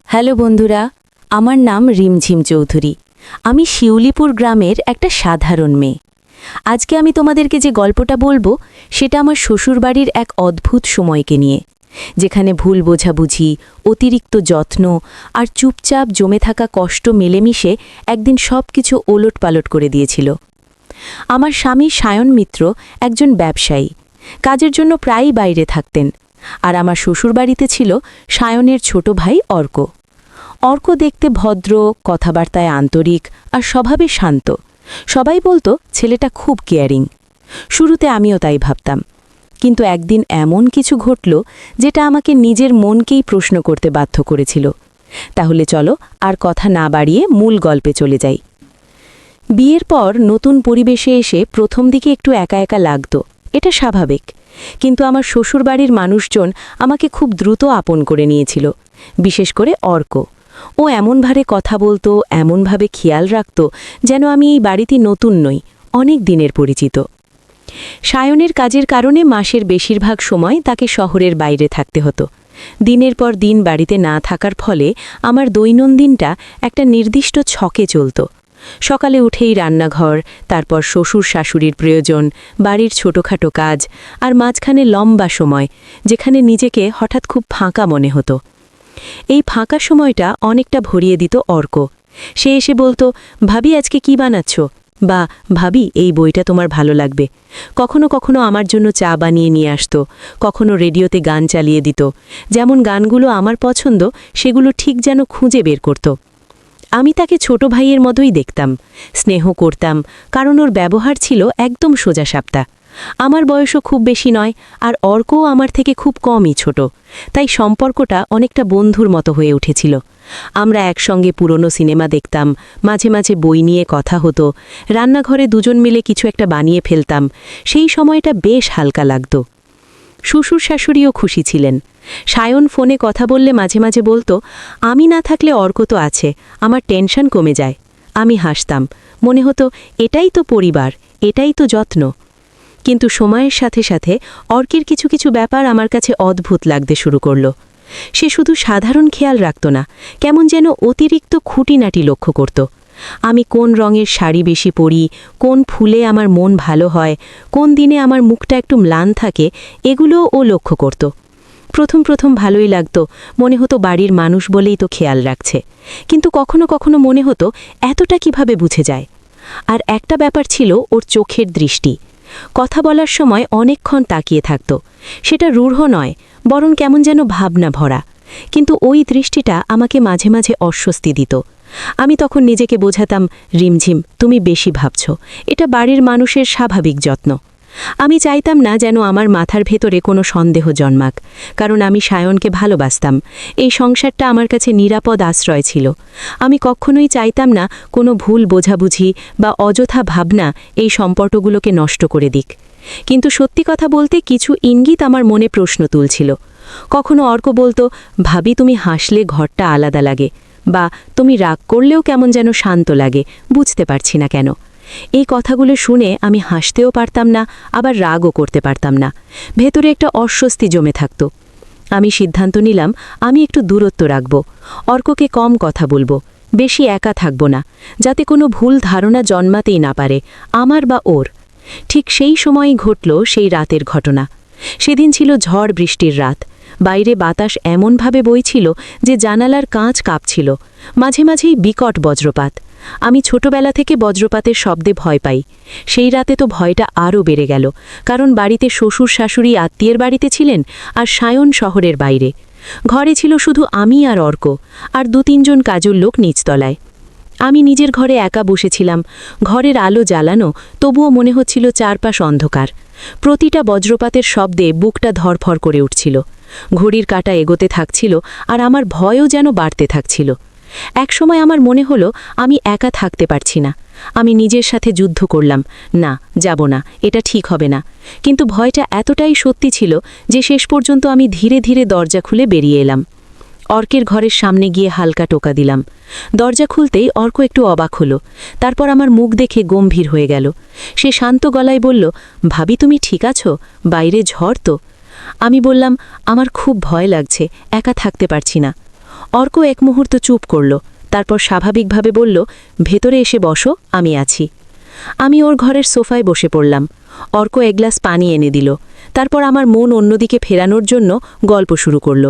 Hello বন্ধুরা, আমার নাম রিমঝিম চৌধুরী। আমি শিউলিপুর গ্রামের একটা সাধারণ মেয়ে। আজকে আমি তোমাদেরকে যে গল্পটা বলবো সেটা আমার শ্বশুরবাড়ির এক অদ্ভুত সময়কে নিয়ে, যেখানে ভুল বোঝাবুঝি, অতিরিক্ত যত্ন আর চুপচাপ জমে থাকা কষ্ট মিলেমিশে একদিন সব কিছু ওলটপালট করে দিয়েছিল। আমার স্বামী সায়ন মিত্র একজন ব্যবসায়ী, কাজের জন্য প্রায়ই বাইরে থাকতেন। আর আমার শ্বশুরবাড়িতে ছিল সায়নের ছোট ভাই অর্ক। অর্ক দেখতে ভদ্র, কথাবার্তায় আন্তরিক আর স্বভাবে শান্ত। সবাই বলতো ছেলেটা খুব কেয়ারিং। শুরুতে আমিও তাই ভাবতাম, কিন্তু একদিন এমন কিছু ঘটল যেটা আমাকে নিজের মনকেই প্রশ্ন করতে বাধ্য করেছিল। তাহলে চলো আর কথা না বাড়িয়ে মূল গল্পে চলে যাই। বিয়ের পর নতুন পরিবেশে এসে প্রথম দিকে একটু একা একা লাগতো, এটা স্বাভাবিক। কিন্তু আমার শ্বশুরবাড়ির মানুষজন আমাকে খুব দ্রুত আপন করে নিয়েছিল, বিশেষ করে অর্ক। ও এমনভাবে কথা বলতো, এমনভাবে খেয়াল রাখত যেন আমি এই বাড়িতে নতুন নই, অনেক দিনের পরিচিত। সায়নের কাজের কারণে মাসের বেশিরভাগ সময় তাকে শহরের বাইরে থাকতে হতো। দিনের পর দিন বাড়িতে না থাকার ফলে আমার দৈনন্দিনটা একটা নির্দিষ্ট ছকে চলত। সকালে উঠেই রান্নাঘর, তারপর শ্বশুর শাশুড়ির প্রয়োজন, বাড়ির ছোটোখাটো কাজ, আর মাঝখানে লম্বা সময় যেখানে নিজেকে হঠাৎ খুব ফাঁকা মনে হতো। এই ফাঁকা সময়টা অনেকটা ভরিয়ে দিত অর্ক। সে এসে বলতো, ভাবি আজকে কি বানাচ্ছ, বা ভাবি এই বইটা তোমার ভালো লাগবে। কখনো কখনো আমার জন্য চা বানিয়ে নিয়ে আসতো, কখনো রেডিওতে গান চালিয়ে দিত। যেমন গানগুলো আমার পছন্দ সেগুলো ঠিক যেন খুঁজে বের করত। আমি তাকে ছোট ভাইয়ের মতোই দেখতাম, স্নেহ করতাম, কারণ ওর ব্যবহার ছিল একদম সোজাসাপটা। আমার বয়সও খুব বেশি নয়, আর অর্কও আমার থেকে খুব কমই ছোট, তাই সম্পর্কটা অনেকটা বন্ধুর মতো হয়ে উঠেছিল। আমরা একসঙ্গে পুরনো সিনেমা দেখতাম, মাঝে মাঝে বই নিয়ে কথা হতো, রান্নাঘরে দুজন মিলে কিছু একটা বানিয়ে ফেলতাম। সেই সময়টা বেশ হালকা লাগত। শ্বশুর শাশুড়িও খুশি ছিলেন। সায়ন ফোনে কথা বললে মাঝে মাঝে বলতো, আমি না থাকলে অর্ক তো আছে, আমার টেনশন কমে যায়। আমি হাসতাম, মনে হতো এটাই তো পরিবার, এটাই তো যত্ন। কিন্তু সময়ের সাথে সাথে অর্কের কিছু কিছু ব্যাপার আমার কাছে অদ্ভুত লাগতে শুরু করল। সে শুধু সাধারণ খেয়াল রাখত না, কেমন যেন অতিরিক্ত খুঁটিনাটি লক্ষ্য করত। আমি কোন রঙের শাড়ি বেশি পরি, কোন ফুলে আমার মন ভালো হয়, কোন দিনে আমার মুখটা একটু ম্লান থাকে, এগুলোও ও লক্ষ্য করত। প্রথম প্রথম ভালোই লাগতো, মনে হতো বাড়ির মানুষ বলেই তো খেয়াল রাখছে। কিন্তু কখনো কখনো মনে হতো এতটা কিভাবে বুঝে যায়। আর একটা ব্যাপার ছিল ওর চোখের দৃষ্টি। কথা বলার সময় অনেকক্ষণ তাকিয়ে থাকত। সেটা রূঢ় নয়, বরং কেমন যেন ভাবনা ভরা। কিন্তু ওই দৃষ্টিটা আমাকে মাঝে মাঝে অস্বস্তি দিত। আমি তখন নিজেকে বোঝাতাম, রিমঝিম তুমি বেশি ভাবছ, এটা বাড়ির মানুষের স্বাভাবিক যত্ন। আমি চাইতাম না যেন আমার মাথার ভেতরে কোনো সন্দেহ জন্মাক, কারণ আমি সায়নকে ভালোবাসতাম। এই সংসারটা আমার কাছে নিরাপদ আশ্রয় ছিল। আমি কখনোই চাইতাম না কোনো ভুল বোঝাবুঝি বা অযথা ভাবনা এই সম্পর্কগুলোকে নষ্ট করে দিক। কিন্তু সত্যি কথা বলতে কিছু ইঙ্গিত আমার মনে প্রশ্ন তুলছিল। কখনো অর্ক বলতো, ভাবি তুমি হাসলে ঘরটা আলাদা লাগে, বা তুমি রাগ করলেও কেমন যেন শান্ত লাগে, বুঝতে পারছি না কেন। এই কথাগুলো শুনে আমি হাসতেও পারতাম না, আবার রাগও করতে পারতাম না। ভেতরে একটা অস্বস্তি জমে থাকত। আমি সিদ্ধান্ত নিলাম আমি একটু দূরত্ব রাখব, অর্ককে কম কথা বলবো, বেশি একা থাকব না, যাতে কোনো ভুল ধারণা জন্মাতেই না পারে আমার বা ওর। ঠিক সেই সময়ই ঘটল সেই রাতের ঘটনা। সেদিন ছিল ঝড় বৃষ্টির রাত। বাইরে বাতাস এমনভাবে বইছিল যে জানালার কাঁচ কাঁপছিল, মাঝে মাঝেই বিকট বজ্রপাত। আমি ছোটবেলা থেকে বজ্রপাতের শব্দে ভয় পাই। সেই রাতে তো ভয়টা আরও বেড়ে গেল, কারণ বাড়িতে শ্বশুর শাশুড়ি আত্মীয়ের বাড়িতে ছিলেন, আর সায়ন শহরের বাইরে। ঘরে ছিল শুধু আমি আর অর্ক, আর ২-৩ জন কাজের লোক নিচতলায়। আমি নিজের ঘরে একা বসেছিলাম, ঘরের আলো জ্বালানো, তবুও মনে হচ্ছিল চারপাশ অন্ধকার। প্রতিটা বজ্রপাতের শব্দে বুকটা ধরফর করে উঠছিল। ঘড়ির কাঁটা এগোতে থাকছিল, আর আমার ভয়ও যেন বাড়তে থাকছিল। একসময় আমার মনে হলো আমি একা থাকতে পারছি না। আমি নিজের সাথে যুদ্ধ করলাম, না যাব না, এটা ঠিক হবে না। কিন্তু ভয়টা এতটাই সত্যি ছিল যে শেষ পর্যন্ত আমি ধীরে ধীরে দরজা খুলে বেরিয়ে এলাম। অর্কের ঘরের সামনে গিয়ে হালকা টোকা দিলাম। দরজা খুলতেই অর্ক একটু অবাক হলো, তারপর আমার মুখ দেখে গম্ভীর হয়ে গেল। সে শান্ত গলায় বলল, ভাবি তুমি ঠিক আছো, বাইরে ঝড় তো। আমি বললাম, আমার খুব ভয় লাগছে, একা থাকতে পারছি না। অর্ক এক মুহূর্ত চুপ করল, তারপর স্বাভাবিকভাবে বলল, ভেতরে এসে বসো, আমি আছি। আমি ওর ঘরের সোফায় বসে পড়লাম। অর্ক এক গ্লাস পানি এনে দিল। তারপর আমার মন অন্যদিকে ফেরানোর জন্য গল্প শুরু করল।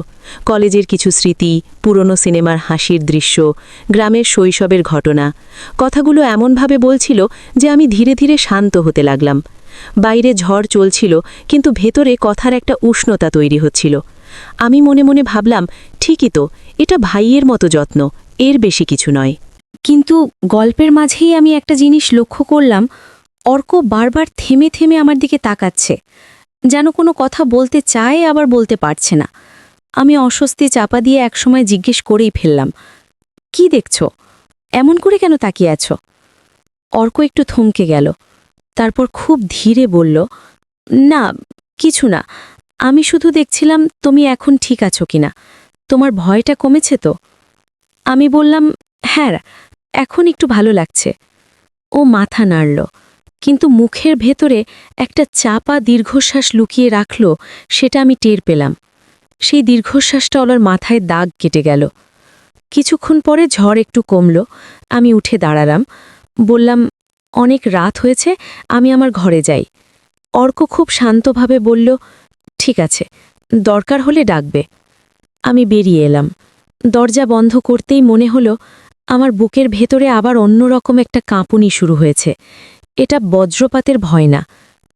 কলেজের কিছু স্মৃতি, পুরনো সিনেমার হাসির দৃশ্য, গ্রামের শৈশবের ঘটনা। কথাগুলো এমনভাবে বলছিল যে আমি ধীরে ধীরে শান্ত হতে লাগলাম। বাইরে ঝড় চলছিল, কিন্তু ভেতরে কথার একটা উষ্ণতা তৈরি হচ্ছিল। আমি মনে মনে ভাবলাম, ঠিকই তো, এটা ভাইয়ের মতো যত্ন, এর বেশি কিছু নয়। কিন্তু গল্পের মাঝেই আমি একটা জিনিস লক্ষ্য করলাম, অর্ক বারবার থেমে থেমে আমার দিকে তাকাচ্ছে, যেন কোনো কথা বলতে চায় আবার বলতে পারছে না। আমি অস্বস্তি চাপা দিয়ে একসময় জিজ্ঞেস করেই ফেললাম, কি দেখছ? এমন করে কেন তাকিয়ে আছো? অর্ক একটু থমকে গেল, তারপর খুব ধীরে বলল, না, কিছু না, আমি শুধু দেখছিলাম তুমি এখন ঠিক আছো কিনা, তোমার ভয়টা কমেছে তো? আমি বললাম, হ্যাঁ, এখন একটু ভালো লাগছে। ও মাথা নাড়ল, কিন্তু মুখের ভেতরে একটা চাপা দীর্ঘশ্বাস লুকিয়ে রাখল, সেটা আমি টের পেলাম। সেই দীর্ঘশ্বাসটা ওর মাথায় দাগ কেটে গেল। কিছুক্ষণ পরে ঝড় একটু কমল। আমি উঠে দাঁড়ালাম, বললাম, অনেক রাত হয়েছে, আমি আমার ঘরে যাই। অর্ক খুব শান্তভাবে বলল, ঠিক আছে, দরকার হলে ডাকবে। আমি বেরিয়ে এলাম। দরজা বন্ধ করতেই মনে হলো আমার বুকের ভেতরে আবার অন্যরকম একটা কাঁপুনি শুরু হয়েছে। এটা বজ্রপাতের ভয় না,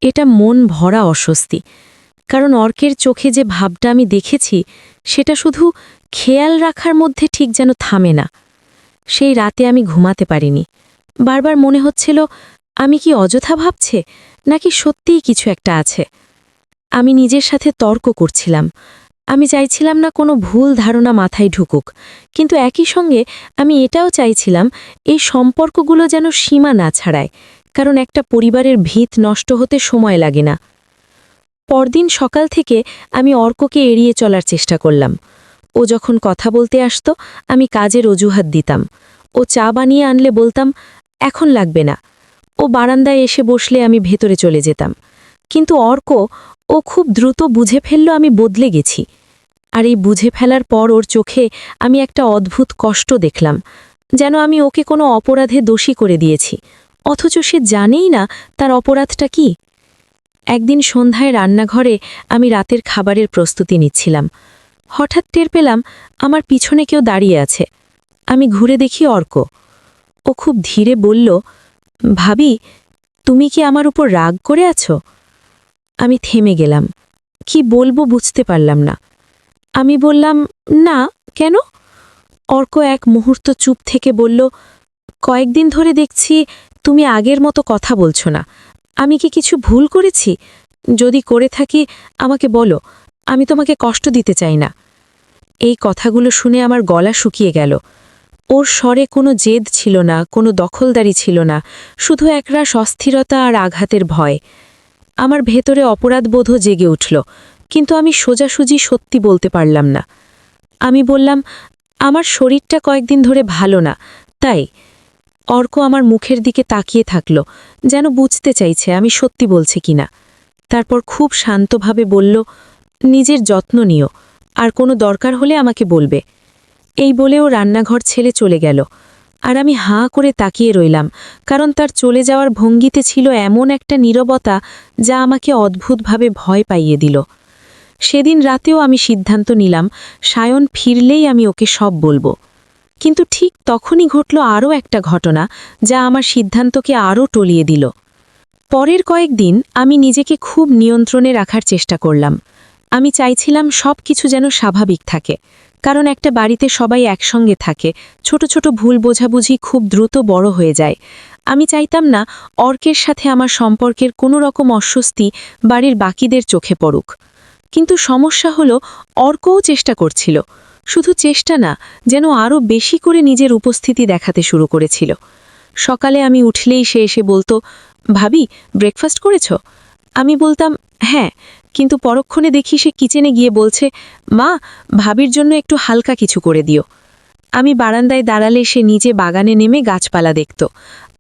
এটা মন ভরা অস্বস্তি। কারণ অর্কের চোখে যে ভাবটা আমি দেখেছি, সেটা শুধু খেয়াল রাখার মধ্যে ঠিক যেন থামে না। সেই রাতে আমি ঘুমাতে পারিনি। বারবার মনে হচ্ছিল, আমি কি অযথা ভাবছে, নাকি সত্যিই কিছু একটা আছে। আমি নিজের সাথে তর্ক করছিলাম। আমি চাইছিলাম না কোনো ভুল ধারণা মাথায় ঢুকুক, কিন্তু একই সঙ্গে আমি এটাও চাইছিলাম এই সম্পর্কগুলো যেন সীমা না ছাড়ায়, কারণ একটা পরিবারের ভিত নষ্ট হতে সময় লাগে না। পরদিন সকাল থেকে আমি অর্ককে এড়িয়ে চলার চেষ্টা করলাম। ও যখন কথা বলতে আসতো, আমি কাজের অজুহাত দিতাম। ও চা বানিয়ে আনলে বলতাম, এখন লাগবে না। ও বারান্দায় এসে বসলে আমি ভেতরে চলে যেতাম। কিন্তু অর্ক, ও খুব দ্রুত বুঝে ফেলল আমি বদলে গেছি। আর এই বুঝে ফেলার পর ওর চোখে আমি একটা অদ্ভুত কষ্ট দেখলাম, যেন আমি ওকে কোনো অপরাধে দোষী করে দিয়েছি, অথচ সে জানেই না তার অপরাধটা কি। একদিন সন্ধ্যায় রান্নাঘরে আমি রাতের খাবারের প্রস্তুতি নিচ্ছিলাম। হঠাৎ টের পেলাম আমার পিছনে কেউ দাঁড়িয়ে আছে। আমি ঘুরে দেখি অর্ক। ও খুব ধীরে বলল, ভাবি, তুমি কি আমার উপর রাগ করে আছো? আমি থেমে গেলাম। কি বলবো বুঝতে পারলাম না। আমি বললাম, না, কেন? অর্ক এক মুহূর্ত চুপ থেকে বলল, কয়েকদিন ধরে দেখছি তুমি আগের মতো কথা বলছো না। আমি কি কিছু ভুল করেছি? যদি করে থাকি আমাকে বলো, আমি তোমাকে কষ্ট দিতে চাই না। এই কথাগুলো শুনে আমার গলা শুকিয়ে গেল। ওর স্বরে কোনো জেদ ছিল না, কোনো দখলদারি ছিল না, শুধু একরাশ অস্থিরতা আর আঘাতের ভয়। আমার ভেতরে অপরাধবোধও জেগে উঠল, কিন্তু আমি সোজাসুজি সত্যি বলতে পারলাম না। আমি বললাম, আমার শরীরটা কয়েকদিন ধরে ভালো না, তাই। অর্ক আমার মুখের দিকে তাকিয়ে থাকল, যেন বুঝতে চাইছে আমি সত্যি বলছি কিনা। তারপর খুব শান্তভাবে বলল, নিজের যত্ন নিও, আর কোনো দরকার হলে আমাকে বলবে। এই বলেও রান্নাঘর ছেড়ে চলে গেল। আর আমি হাঁ করে তাকিয়ে রইলাম, কারণ তার চলে যাওয়ার ভঙ্গিতে ছিল এমন একটা নীরবতা যা আমাকে অদ্ভুতভাবে ভয় পাইয়ে দিল। সেদিন রাতেও আমি সিদ্ধান্ত নিলাম, সায়ন ফিরলেই আমি ওকে সব বলবো। কিন্তু ঠিক তখনই ঘটল আরও একটা ঘটনা, যা আমার সিদ্ধান্তকে আরও টলিয়ে দিল। পরের কয়েকদিন আমি নিজেকে খুব নিয়ন্ত্রণে রাখার চেষ্টা করলাম। আমি চাইছিলাম সব কিছু যেন স্বাভাবিক থাকে, কারণ একটা বাড়িতে সবাই একসঙ্গে থাকে, ছোট ছোট ভুল বোঝাবুঝি খুব দ্রুত বড় হয়ে যায়। আমি চাইতাম না অর্কের সাথে আমার সম্পর্কের কোনো রকম অস্বস্তি বাড়ির বাকিদের চোখে পড়ুক। কিন্তু সমস্যা হলো, অর্কও চেষ্টা করছিল। শুধু চেষ্টা না, যেন আরও বেশি করে নিজের উপস্থিতি দেখাতে শুরু করেছিল। সকালে আমি উঠলেই সে এসে বলতো, ভাবি, ব্রেকফাস্ট করেছ? আমি বলতাম, হ্যাঁ, কিন্তু পরক্ষণে দেখি সে কিচেনে গিয়ে বলছে, মা, ভাবির জন্য একটু হালকা কিছু করে দিও। আমি বারান্দায় দাঁড়ালে সে নিজে বাগানে নেমে গাছপালা দেখত।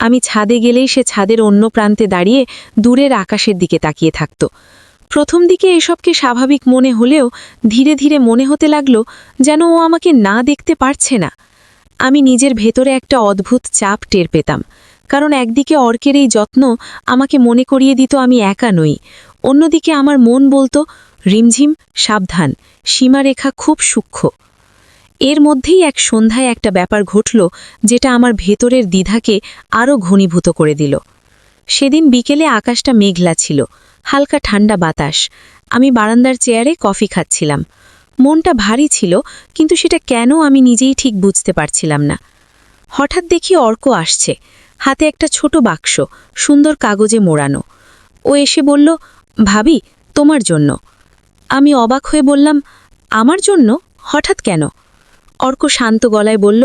আমি ছাদে গেলেই সে ছাদের অন্য প্রান্তে দাঁড়িয়ে দূরের আকাশের দিকে তাকিয়ে থাকত। প্রথম দিকে এসবকে স্বাভাবিক মনে হলেও ধীরে ধীরে মনে হতে লাগলো যেন ও আমাকে না দেখতে পারছে না। আমি নিজের ভেতরে একটা অদ্ভুত চাপ টের পেতাম, কারণ একদিকে অর্কের এই যত্ন আমাকে মনে করিয়ে দিত আমি একা নই, অন্যদিকে আমার মন বলতো রিমঝিম সাবধান, সীমারেখা খুব সূক্ষ্ম। এর মধ্যেই এক সন্ধ্যায় একটা ব্যাপার ঘটল যেটা আমার ভেতরের দ্বিধাকে আরও ঘনীভূত করে দিল। সেদিন বিকেলে আকাশটা মেঘলা ছিল, হালকা ঠান্ডা বাতাস। আমি বারান্দার চেয়ারে কফি খাচ্ছিলাম। মনটা ভারী ছিল, কিন্তু সেটা কেন আমি নিজেই ঠিক বুঝতে পারছিলাম না। হঠাৎ দেখি অর্ক আসছে, হাতে একটা ছোট বাক্স, সুন্দর কাগজে মোড়ানো। ও এসে বলল, ভাবি, তোমার জন্য। আমি অবাক হয়ে বললাম, আমার জন্য? হঠাৎ কেন? অর্ক শান্ত গলায় বলল,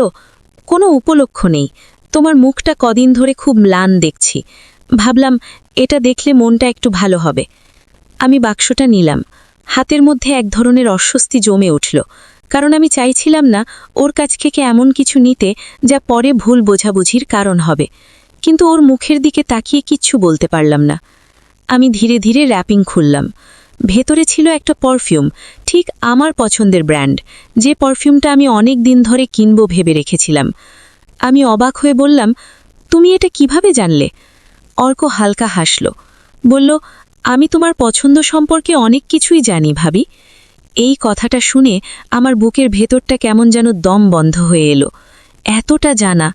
কোনো উপলক্ষ নেই, তোমার মুখটা কদিন ধরে খুব ম্লান দেখছি, ভাবলাম এটা দেখলে মনটা একটু ভালো হবে। আমি বাক্সটা নিলাম। হাতের মধ্যে এক ধরনের অস্বস্তি জমে উঠল, কারণ আমি চাইছিলাম না ওর কাছ থেকে এমন কিছু নিতে যা পরে ভুল বোঝাবুঝির কারণ হবে, কিন্তু ওর মুখের দিকে তাকিয়ে কিচ্ছু বলতে পারলাম না। আমি ধীরে ধীরে র্যাপিং খুললাম। ভেতরে ছিল একটা পারফিউম, ঠিক আমার পছন্দের ব্র্যান্ড, যে পারফিউমটা আমি অনেক দিন ধরে কিনব ভেবে রেখেছিলাম। আমি অবাক হয়ে বললাম, তুমি এটা কিভাবে জানলে? অর্ক হালকা হাসল, বলল, আমি তোমার পছন্দ সম্পর্কে অনেক কিছুই জানি ভাবি। এই কথাটা শুনে আমার বুকের ভেতরটা কেমন যেন দম বন্ধ হয়ে এলো। এতটা জানা,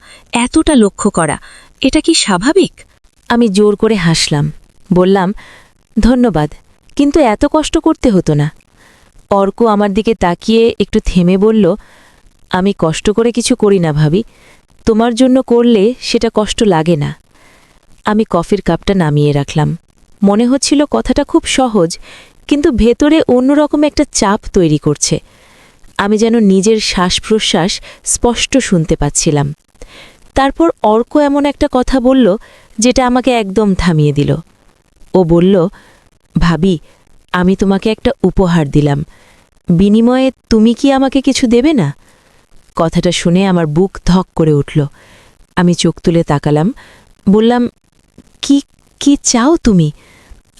এতটা লক্ষ্য করা, এটা কি স্বাভাবিক? আমি জোর করে হাসলাম, বললাম, ধন্যবাদ, কিন্তু এত কষ্ট করতে হতো না। অর্ক আমার দিকে তাকিয়ে একটু থেমে বলল, আমি কষ্ট করে কিছু করি না ভাবি, তোমার জন্য করলে সেটা কষ্ট লাগে না। আমি কফির কাপটা নামিয়ে রাখলাম। মনে হচ্ছিল কথাটা খুব সহজ, কিন্তু ভেতরে অন্যরকম একটা চাপ তৈরি করছে। আমি যেন নিজের শ্বাস প্রশ্বাস স্পষ্ট শুনতে পাচ্ছিলাম। তারপর অর্ক এমন একটা কথা বলল যেটা আমাকে একদম থামিয়ে দিল। ও বলল, ভাবি, আমি তোমাকে একটা উপহার দিলাম, বিনিময়ে তুমি কি আমাকে কিছু দেবে না? কথাটা শুনে আমার বুক ধক করে উঠল। আমি চোখ তুলে তাকালাম, বললাম, কি কি চাও তুমি?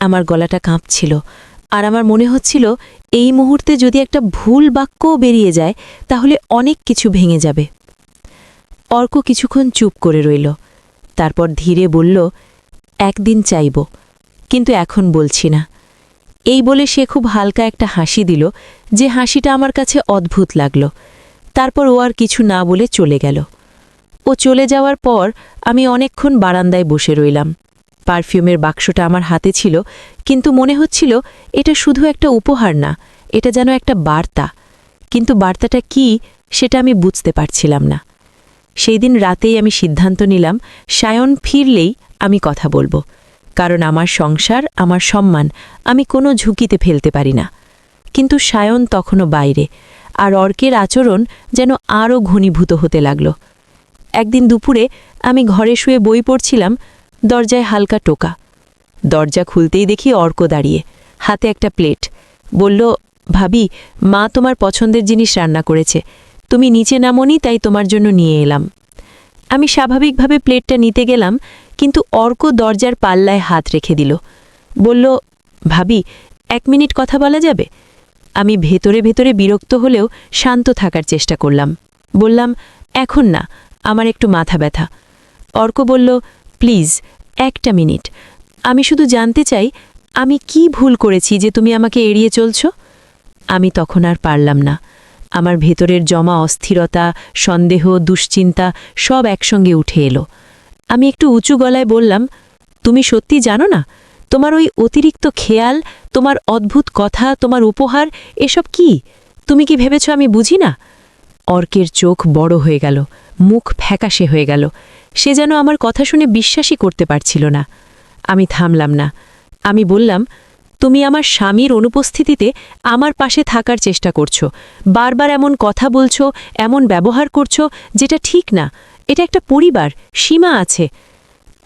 আমার গলাটা কাঁপছিল, আর আমার মনে হচ্ছিল এই মুহূর্তে যদি একটা ভুল বাক্যও বেরিয়ে যায় তাহলে অনেক কিছু ভেঙে যাবে। অর্ক কিছুক্ষণ চুপ করে রইল, তারপর ধীরে বলল, একদিন চাইব, কিন্তু এখন বলছি না। এই বলে সে খুব হালকা একটা হাসি দিল, যে হাসিটা আমার কাছে অদ্ভুত লাগল। তারপর ও আর কিছু না বলে চলে গেল। ও চলে যাওয়ার পর আমি অনেকক্ষণ বারান্দায় বসে রইলাম। পারফিউমের বাক্সটা আমার হাতে ছিল, কিন্তু মনে হচ্ছিল এটা শুধু একটা উপহার না, এটা যেন একটা বার্তা। কিন্তু বার্তাটা কি সেটা আমি বুঝতে পারছিলাম না। সেই দিন রাতেই আমি সিদ্ধান্ত নিলাম, সায়ন ফিরলেই আমি কথা বলবো, কারণ আমার সংসার, আমার সম্মান আমি কোনো ঝুঁকিতে ফেলতে পারি না। কিন্তু সায়ন তখনও বাইরে, আর অর্কের আচরণ যেন আরও ঘনীভূত হতে লাগল। একদিন দুপুরে আমি ঘরে শুয়ে বই পড়ছিলাম, দরজায় হালকা টোকা। দরজা খুলতেই দেখি অর্ক দাঁড়িয়ে, হাতে একটা প্লেট। বলল, ভাবি, মা তোমার পছন্দের জিনিস রান্না করেছে, তুমি নিচে নামোনি, তাই তোমার জন্য নিয়ে এলাম। আমি স্বাভাবিকভাবে প্লেটটা নিতে গেলাম, কিন্তু অর্ক দরজার পাল্লায় হাত রেখে দিল। বলল, ভাবি, 1 মিনিট কথা বলা যাবে? আমি ভেতরে ভেতরে বিরক্ত হলেও শান্ত থাকার চেষ্টা করলাম। বললাম, এখন না, আমার একটু মাথা ব্যথা। অর্ক বলল, প্লিজ 1টা মিনিট, আমি শুধু জানতে চাই আমি কি ভুল করেছি যে তুমি আমাকে এড়িয়ে চলছ? আমি তখন আর পারলাম না। আমার ভেতরের জমা অস্থিরতা, সন্দেহ, দুশ্চিন্তা সব একসঙ্গে উঠে এলো। আমি একটু উঁচু গলায় বললাম, তুমি সত্যি জানো না? তোমার ওই অতিরিক্ত খেয়াল, তোমার অদ্ভুত কথা, তোমার উপহার, এসব কি? তুমি কি ভেবেছ আমি বুঝি না? অর্কের চোখ বড় হয়ে গেল, মুখ ফ্যাকাশে হয়ে গেল। সে যেন আমার কথা শুনে বিশ্বাসই করতে পারছিল না। আমি থামলাম না। আমি বললাম, তুমি আমার স্বামীর অনুপস্থিতিতে আমার পাশে থাকার চেষ্টা করছো, বারবার এমন কথা বলছো, এমন ব্যবহার করছো, যেটা ঠিক না। এটা একটা পরিবার, সীমা আছে।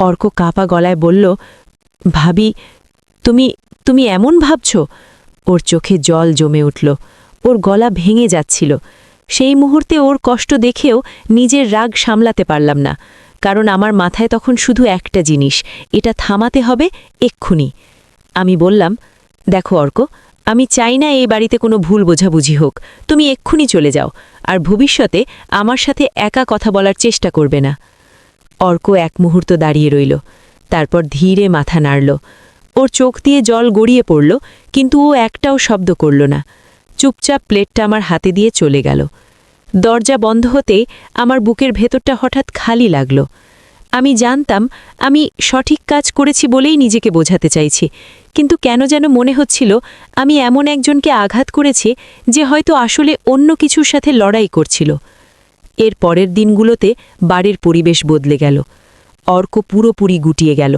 অর্ক কাঁপা গলায় বলল, ভাবি, তুমি তুমি এমন ভাবছ? ওর চোখে জল জমে উঠল, ওর গলা ভেঙে যাচ্ছিল। সেই মুহূর্তে ওর কষ্ট দেখেও নিজের রাগ সামলাতে পারলাম না, কারণ আমার মাথায় তখন শুধু একটা জিনিস, এটা থামাতে হবে এক্ষুনি। আমি বললাম, দেখো অর্ক, আমি চাই না এই বাড়িতে কোনো ভুল বোঝাবুঝি হোক। তুমি এক্ষুনি চলে যাও, আর ভবিষ্যতে আমার সাথে একা কথা বলার চেষ্টা করবে না। অর্ক এক মুহূর্ত দাঁড়িয়ে রইল, তারপর ধীরে মাথা নাড়ল। ওর চোখ দিয়ে জল গড়িয়ে পড়ল, কিন্তু ও একটাও শব্দ করল না। চুপচাপ প্লেটটা আমার হাতে দিয়ে চলে গেল। দরজা বন্ধ হতে আমার বুকের ভেতরটা হঠাৎ খালি লাগল। আমি জানতাম আমি সঠিক কাজ করেছি বলেই নিজেকে বোঝাতে চাইছি, কিন্তু কেন যেন মনে হচ্ছিল আমি এমন একজনকে আঘাত করেছি যে হয়তো আসলে অন্য কিছুর সাথে লড়াই করছিল। এর পরের দিনগুলোতে বাড়ির পরিবেশ বদলে গেল। অর্ক পুরোপুরি গুটিয়ে গেল।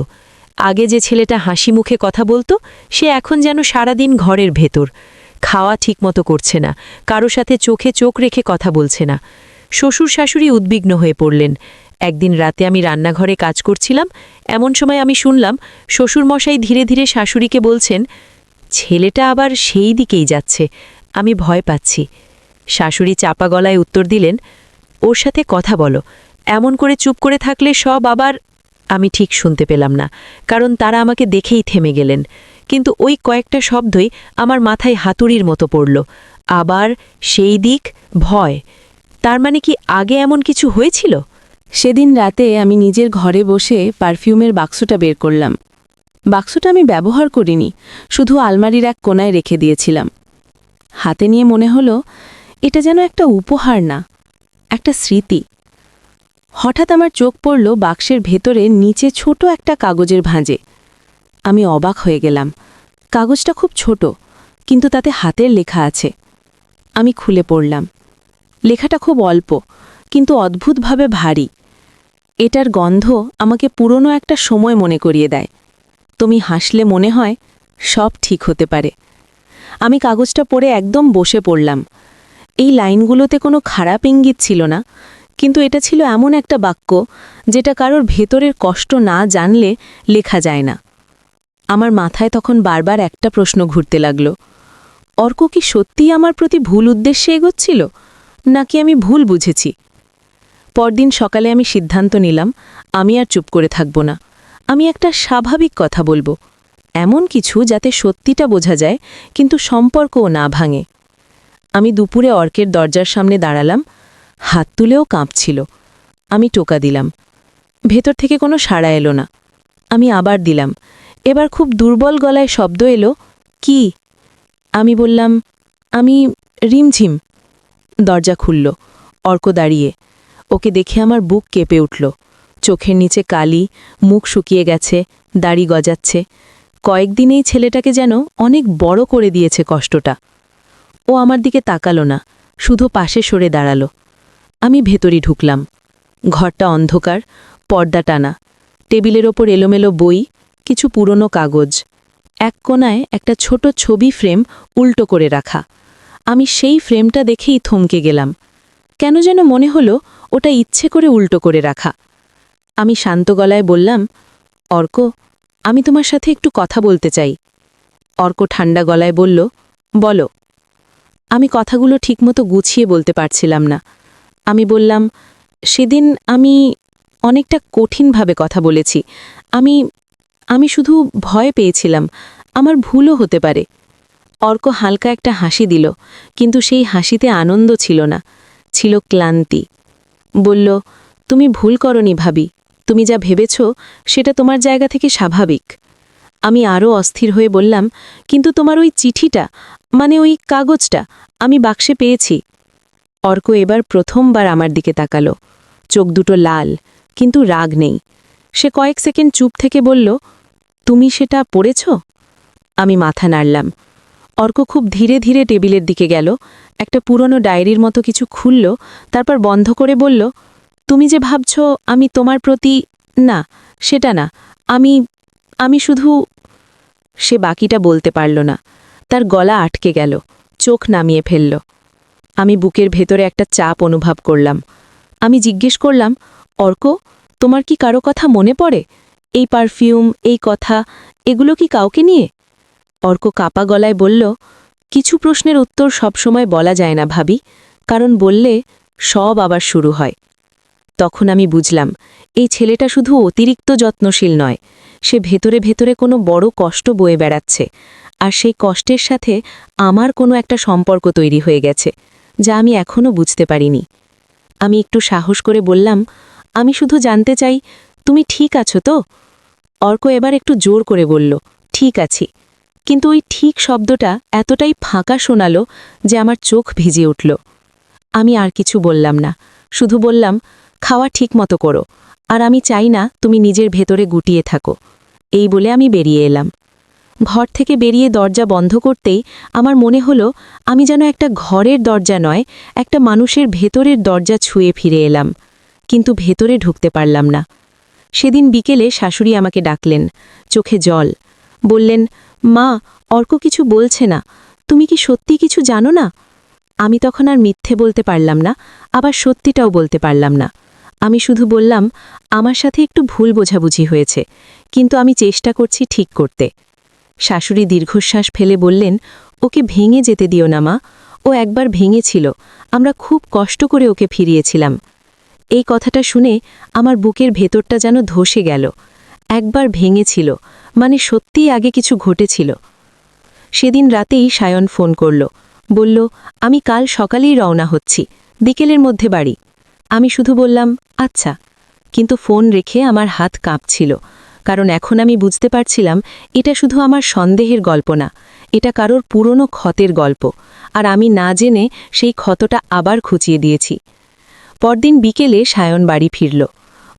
আগে যে ছেলেটা হাসি মুখে কথা বলতো, সে এখন যেন সারাদিন ঘরের ভেতর। খাওয়া ঠিকমতো করছে না, কারো সাথে চোখে চোখ রেখে কথা বলছে না। শ্বশুর শাশুড়ি উদ্বিগ্ন হয়ে পড়লেন। একদিন রাতে আমি রান্নাঘরে কাজ করছিলাম, এমন সময় আমি শুনলাম শ্বশুরমশাই ধীরে ধীরে শাশুড়িকে বলছেন, ছেলেটা আবার সেই দিকেই যাচ্ছে, আমি ভয় পাচ্ছি। শাশুড়ি চাপা গলায় উত্তর দিলেন, ওর সাথে কথা বলো, এমন করে চুপ করে থাকলে সব আবার। আমি ঠিক শুনতে পেলাম না, কারণ তারা আমাকে দেখেই থেমে গেলেন, কিন্তু ওই কয়েকটা শব্দই আমার মাথায় হাতুড়ির মতো পড়ল। আবার সেই দিক, ভয়। তার মানে কি আগে এমন কিছু হয়েছিল? সেদিন রাতে আমি নিজের ঘরে বসে পারফিউমের বাক্সটা বের করলাম। বাক্সটা আমি ব্যবহার করিনি, শুধু আলমারির এক কোণায় রেখে দিয়েছিলাম। হাতে নিয়ে মনে হলো এটা যেন একটা উপহার না, একটা স্মৃতি। হঠাৎ আমার চোখ পড়ল বাক্সের ভেতরে নিচে ছোট একটা কাগজের ভাঁজে। আমি অবাক হয়ে গেলাম। কাগজটা খুব ছোট, কিন্তু তাতে হাতের লেখা আছে। আমি খুলে পড়লাম। লেখাটা খুব অল্প, কিন্তু অদ্ভুতভাবে ভারী। এটার গন্ধ আমাকে পুরনো একটা সময় মনে করিয়ে দেয়। তুমি হাসলে মনে হয় সব ঠিক হতে পারে। আমি কাগজটা পড়ে একদম বসে পড়লাম। এই লাইনগুলোতে কোনো খারাপ ইঙ্গিত ছিল না, কিন্তু এটা ছিল এমন একটা বাক্য যেটা কারোর ভেতরের কষ্ট না জানলে লেখা যায় না। আমার মাথায় তখন বারবার একটা প্রশ্ন ঘুরতে লাগল, অর্ক কি সত্যিই আমার প্রতি ভুল উদ্দেশ্যে এগোচ্ছিল, নাকি আমি ভুল বুঝেছি? পরদিন সকালে আমি সিদ্ধান্ত নিলাম আমি আর চুপ করে থাকব না। আমি একটা স্বাভাবিক কথা বলবো, এমন কিছু যাতে সত্যিটা বোঝা যায় কিন্তু সম্পর্কও না ভাঙে। আমি দুপুরে অর্কের দরজার সামনে দাঁড়ালাম, হাত তুলেও কাঁপছিল। আমি টোকা দিলাম, ভেতর থেকে কোনো সাড়া এলো না। আমি আবার দিলাম, এবার খুব দুর্বল গলায় শব্দ এলো, কি? আমি বললাম, আমি রিমঝিম। দরজা খুলল, অর্ক দাঁড়িয়ে। ওকে দেখে আমার বুক কেঁপে উঠল। চোখের নিচে কালি, মুখ শুকিয়ে গেছে, দাড়ি গজাচ্ছে। কয়েকদিনেই ছেলেটাকে যেন অনেক বড় করে দিয়েছে কষ্টটা। ও আমার দিকে তাকালো না, শুধু পাশে সরে দাঁড়ালো। আমি ভেতরে ঢুকলাম। ঘরটা অন্ধকার, পর্দা টানা, টেবিলের ওপর এলোমেলো বই, কিছু পুরনো কাগজ। এক কোণায় একটা ছোট ছবি ফ্রেম উল্টো করে রাখা। আমি সেই ফ্রেমটা দেখেই থমকে গেলাম। কেন যেন মনে হলো ওটা ইচ্ছে করে উল্টো করে রাখা। আমি শান্ত গলায় বললাম, অর্ক, আমি তোমার সাথে একটু কথা বলতে চাই। অর্ক ঠান্ডা গলায় বলল, বলো। আমি কথাগুলো ঠিকমতো গুছিয়ে বলতে পারছিলাম না। আমি বললাম, সেদিন আমি অনেকটা কঠিনভাবে কথা বলেছি। আমি আমি শুধু ভয় পেয়েছিলাম, আমার ভুলও হতে পারে। অর্ক হালকা একটা হাসি দিল, কিন্তু সেই হাসিতে আনন্দ ছিল না, ছিল ক্লান্তি। বলল, তুমি ভুল করনি ভাবি, তুমি যা ভেবেছ সেটা তোমার জায়গা থেকে স্বাভাবিক। আমি আরও অস্থির হয়ে বললাম, কিন্তু তোমার ওই চিঠিটা, মানে ওই কাগজটা আমি বাক্সে পেয়েছি। অর্ক এবার প্রথমবার আমার দিকে তাকালো, চোখ দুটো লাল, কিন্তু রাগ নেই। সে কয়েক সেকেন্ড চুপ থেকে বলল, তুমি সেটা পড়েছ? আমি মাথা নাড়লাম। অর্ক খুব ধীরে ধীরে টেবিলের দিকে গেল, একটা পুরনো ডায়েরির মতো কিছু খুলল, তারপর বন্ধ করে বলল, তুমি যে ভাবছ আমি তোমার প্রতি, না, সেটা না, আমি আমি শুধু। সে বাকিটা বলতে পারল না, তার গলা আটকে গেল, চোখ নামিয়ে ফেলল। আমি বুকের ভেতরে একটা চাপ অনুভব করলাম। আমি জিজ্ঞেস করলাম, অর্ক, তোমার কি কারো কথা মনে পড়ে? এই পারফিউম, এই কথা, এগুলো কি কাউকে নিয়ে? অর্ক কাপা গলায় বলল, কিছু প্রশ্নের উত্তর সবসময় বলা যায় না ভাবি, কারণ বললে সব আবার শুরু হয়। তখন আমি বুঝলাম, এই ছেলেটা শুধু অতিরিক্ত যত্নশীল নয়, সে ভেতরে ভেতরে কোনো বড় কষ্ট বয়ে বেড়াচ্ছে, আর সেই কষ্টের সাথে আমার কোনো একটা সম্পর্ক তৈরি হয়ে গেছে, যা আমি এখনও বুঝতে পারিনি। আমি একটু সাহস করে বললাম, আমি শুধু জানতে চাই, তুমি ঠিক আছো তো? অর্ক এবার একটু জোর করে বলল, ঠিক আছি। কিন্তু ওই ঠিক শব্দটা এতটাই ফাঁকা শোনালো যে আমার চোখ ভিজে উঠল। আমি আর কিছু বললাম না, শুধু বললাম, খাওয়া ঠিক মতো করো, আর আমি চাই না তুমি নিজের ভেতরে গুটিয়ে থাকো। এই বলে আমি বেরিয়ে এলাম। ঘর থেকে বেরিয়ে দরজা বন্ধ করতেই আমার মনে হলো আমি যেন একটা ঘরের দরজা নয়, একটা মানুষের ভেতরের দরজা ছুঁয়ে ফিরে এলাম, কিন্তু ভেতরে ঢুকতে পারলাম না। সেদিন বিকেলে শাশুড়ি আমাকে ডাকলেন, চোখে জল। বললেন, মা, অর্ক কিছু বলছে না, তুমি কি সত্যি কিছু জানো না? আমি তখন আর মিথ্যে বলতে পারলাম না, আবার সত্যিটাও বলতে পারলাম না। আমি শুধু বললাম, আমার সাথে একটু ভুল বোঝাবুঝি হয়েছে, কিন্তু আমি চেষ্টা করছি ঠিক করতে। শাশুড়ি দীর্ঘশ্বাস ফেলে বললেন, ওকে ভেঙে যেতে দিও না মা, ও একবার ভেঙেছিল, আমরা খুব কষ্ট করে ওকে ফিরিয়েছিলাম। এই কথাটা শুনে আমার বুকের ভেতরটা যেন ধসে গেল। একবার ভেঙেছিল মানে সত্যিই আগে কিছু ঘটেছিল। সেদিন রাতেই সায়ন ফোন করল, বলল, আমি কাল সকালেই রওনা হচ্ছি, বিকেলের মধ্যে বাড়ি। আমি শুধু বললাম, আচ্ছা, কিন্তু ফোন রেখে আমার হাত কাঁপছিল, কারণ এখন আমি বুঝতে পারছিলাম এটা শুধু আমার সন্দেহের গল্প না, এটা কারোর পুরনো ক্ষতের গল্প, আর আমি না জেনে সেই ক্ষতটা আবার খুঁচিয়ে দিয়েছি। পরদিন বিকেলে সায়ন বাড়ি ফিরল।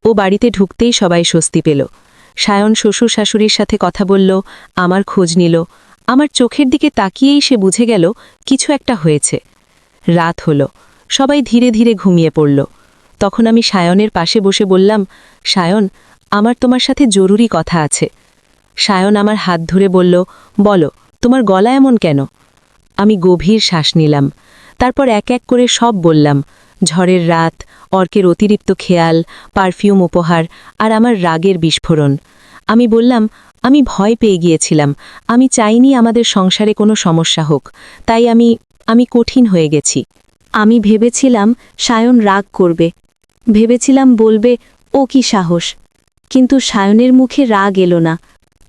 ও বাড়িতে ঢুকতেই সবাই স্বস্তি পেল। সায়ন শ্বশুর শাশুড়ির সাথে কথা বলল, আমার খোঁজ নিল। আমার চোখের দিকে তাকিয়েই সে বুঝে গেল কিছু একটা হয়েছে। রাত হলো, সবাই ধীরে ধীরে ঘুমিয়ে পড়ল। তখন আমি সায়নের পাশে বসে বললাম, সায়ন, আমার তোমার সাথে জরুরি কথা আছে। সায়ন আমার হাত ধরে বলল, বলো, তোমার গলা এমন কেন? আমি গভীর শ্বাস নিলাম, তারপর এক এক করে সব বললাম, ঝড়ের রাত, অর্কের অতিরিক্ত খেয়াল, পারফিউম উপহার, আর আমার রাগের বিস্ফোরণ। আমি বললাম, আমি ভয় পেয়ে গিয়েছিলাম, আমি চাইনি আমাদের সংসারে কোনো সমস্যা হোক, তাই আমি কঠিন হয়ে গেছি। আমি ভেবেছিলাম সায়ন রাগ করবে, ভেবেছিলাম বলবে, ও কি সাহস। কিন্তু সায়নের মুখে রাগ এলো না,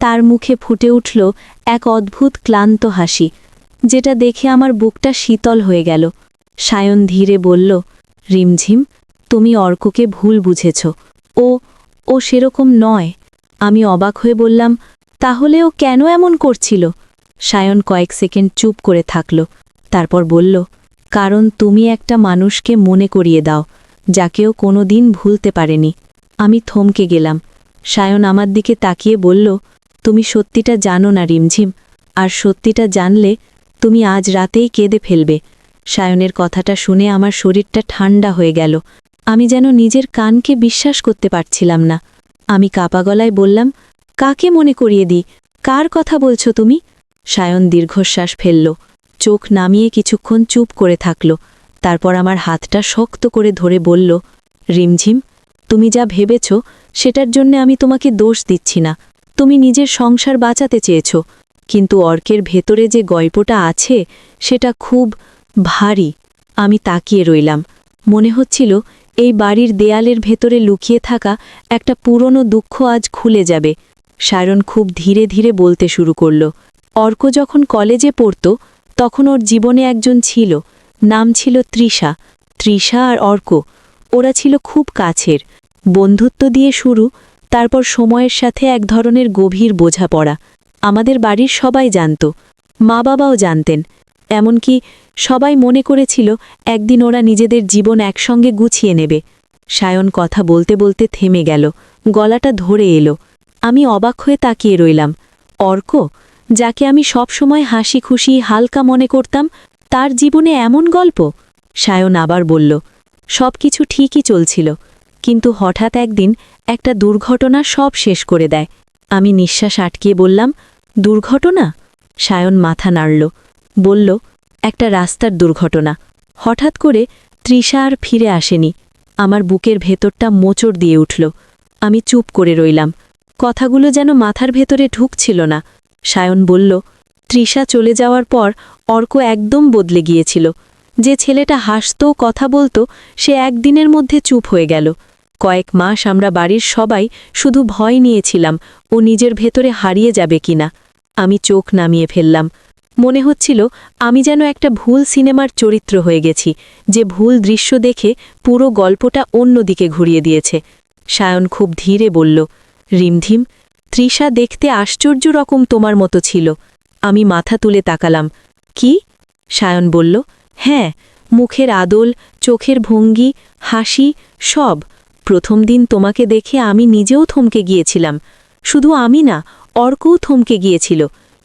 তার মুখে ফুটে উঠল এক অদ্ভুত ক্লান্ত হাসি, যেটা দেখে আমার বুকটা শীতল হয়ে গেল। সায়ন ধীরে বলল, রিমঝিম, তুমি অর্ককে ভুল বুঝেছ, ও ও সেরকম নয়। আমি অবাক হয়ে বললাম, তাহলে ও কেন এমন করছিল? সায়ন কয়েক সেকেন্ড চুপ করে থাকল, তারপর বলল, কারণ তুমি একটা মানুষকে মনে করিয়ে দাও যাকেও কোনো দিন ভুলতে পারেনি। আমি থমকে গেলাম। সায়ন আমার দিকে তাকিয়ে বলল, তুমি সত্যিটা জানো না রিমঝিম, আর সত্যিটা জানলে তুমি আজ রাতেই কেঁদে ফেলবে। সায়নের কথাটা শুনে আমার শরীরটা ঠান্ডা হয়ে গেল। আমি যেন নিজের কানকে বিশ্বাস করতে পারছিলাম না। আমি কাপা গলায় বললাম, কাকে মনে করিয়ে দিই? কার কথা বলছো তুমি? সায়ন দীর্ঘশ্বাস ফেলল, চোখ নামিয়ে কিছুক্ষণ চুপ করে থাকল, তারপর আমার হাতটা শক্ত করে ধরে বলল, রিমঝিম, তুমি যা ভেবেছ সেটার জন্য আমি তোমাকে দোষ দিচ্ছি না। তুমি নিজের সংসার বাঁচাতে চেয়েছ, কিন্তু অর্কের ভেতরে যে গল্পটা আছে সেটা খুব ভারী। আমি তাকিয়ে রইলাম, মনে হচ্ছিল এই বাড়ির দেয়ালের ভেতরে লুকিয়ে থাকা একটা পুরনো দুঃখ আজ খুলে যাবে। সায়ন খুব ধীরে ধীরে বলতে শুরু করল, অর্ক যখন কলেজে পড়ত তখন ওর জীবনে একজন ছিল, নাম ছিল তৃষা। তৃষা আর অর্ক, ওরা ছিল খুব কাছের, বন্ধুত্ব দিয়ে শুরু, তারপর সময়ের সাথে এক ধরনের গভীর বোঝাপড়া। আমাদের বাড়ির সবাই জানত, মা বাবাও জানতেন, এমনকি সবাই মনে করেছিল একদিন ওরা নিজেদের জীবন একসঙ্গে গুছিয়ে নেবে। সায়ন কথা বলতে বলতে থেমে গেল, গলাটা ধরে এলো। আমি অবাক হয়ে তাকিয়ে রইলাম। অর্ক, যাকে আমি সব সময় হাসি খুশি হালকা মনে করতাম, তার জীবনে এমন গল্প? সায়ন আবার বলল, সব কিছু ঠিকই চলছিল, কিন্তু হঠাৎ একদিন একটা দুর্ঘটনা সব শেষ করে দেয়। আমি নিঃশ্বাস আটকিয়ে বললাম, দুর্ঘটনা? সায়ন মাথা নাড়ল, বলল, একটা রাস্তার দুর্ঘটনা। হঠাৎ করে তৃষা আর ফিরে আসেনি। আমার বুকের ভেতরটা মোচড় দিয়ে উঠল। আমি চুপ করে রইলাম, কথাগুলো যেন মাথার ভেতরে ঢুকছিল না। সায়ন বলল, তৃষা চলে যাওয়ার পর অর্ক একদম বদলে গিয়েছিল। যে ছেলেটা হাসত, কথা বলতো, সে একদিনের মধ্যে চুপ হয়ে গেল। কয়েক মাস আমরা বাড়ির সবাই শুধু ভয় নিয়েছিলাম ও নিজের ভেতরে হারিয়ে যাবে কিনা। আমি চোখ নামিয়ে ফেললাম। মনে হচ্ছিল আমি যেন একটা ভুল সিনেমার চরিত্র হয়ে গেছি, যে ভুল দৃশ্য দেখে পুরো গল্পটা অন্যদিকে ঘুরিয়ে দিয়েছে। সায়ন খুব ধীরে বলল, রিমঝিম, তৃষা দেখতে আশ্চর্য রকম তোমার মতো ছিল। আমি মাথা তুলে তাকালাম। কি? সায়ন বলল, হ্যাঁ, মুখের আদল, চোখের ভঙ্গি, হাসি, সব। প্রথম দিন তোমাকে দেখে আমি নিজেও থমকে গিয়েছিলাম। শুধু আমি না, অর্কও থমকে গিয়েছিল,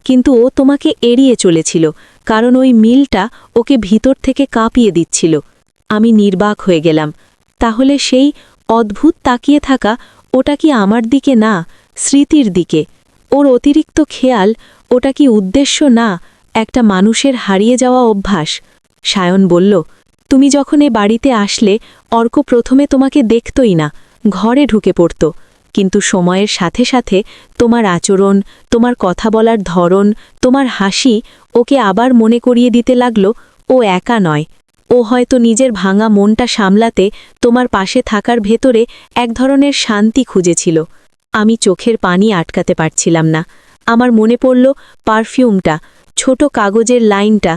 কিন্তু ও তোমাকে এড়িয়ে চলেছিল, কারণ ওই মিলটা ওকে ভিতর থেকে কাঁপিয়ে দিচ্ছিল। আমি নির্বাক হয়ে গেলাম। তাহলে সেই অদ্ভুত তাকিয়ে থাকা, ওটা কি আমার দিকে না, স্মৃতির দিকে? ওর অতিরিক্ত খেয়াল, ওটা কি উদ্দেশ্য না, একটা মানুষের হারিয়ে যাওয়া অভ্যাস? সায়ন বলল, তুমি যখন এ বাড়িতে আসলে, অর্ক প্রথমে তোমাকে দেখতই না, ঘরে ঢুকে পড়ত। কিন্তু সময়ের সাথে সাথে তোমার আচরণ, তোমার কথা বলার ধরন, তোমার হাসি ওকে আবার মনে করিয়ে দিতে লাগল ও একা নয়। ও হয়তো নিজের ভাঙা মনটা সামলাতে তোমার পাশে থাকার ভেতরে এক ধরনের শান্তি খুঁজেছিল। আমি চোখের পানি আটকাতে পারছিলাম না। আমার মনে পড়ল পারফিউমটা, ছোট কাগজের লাইনটা,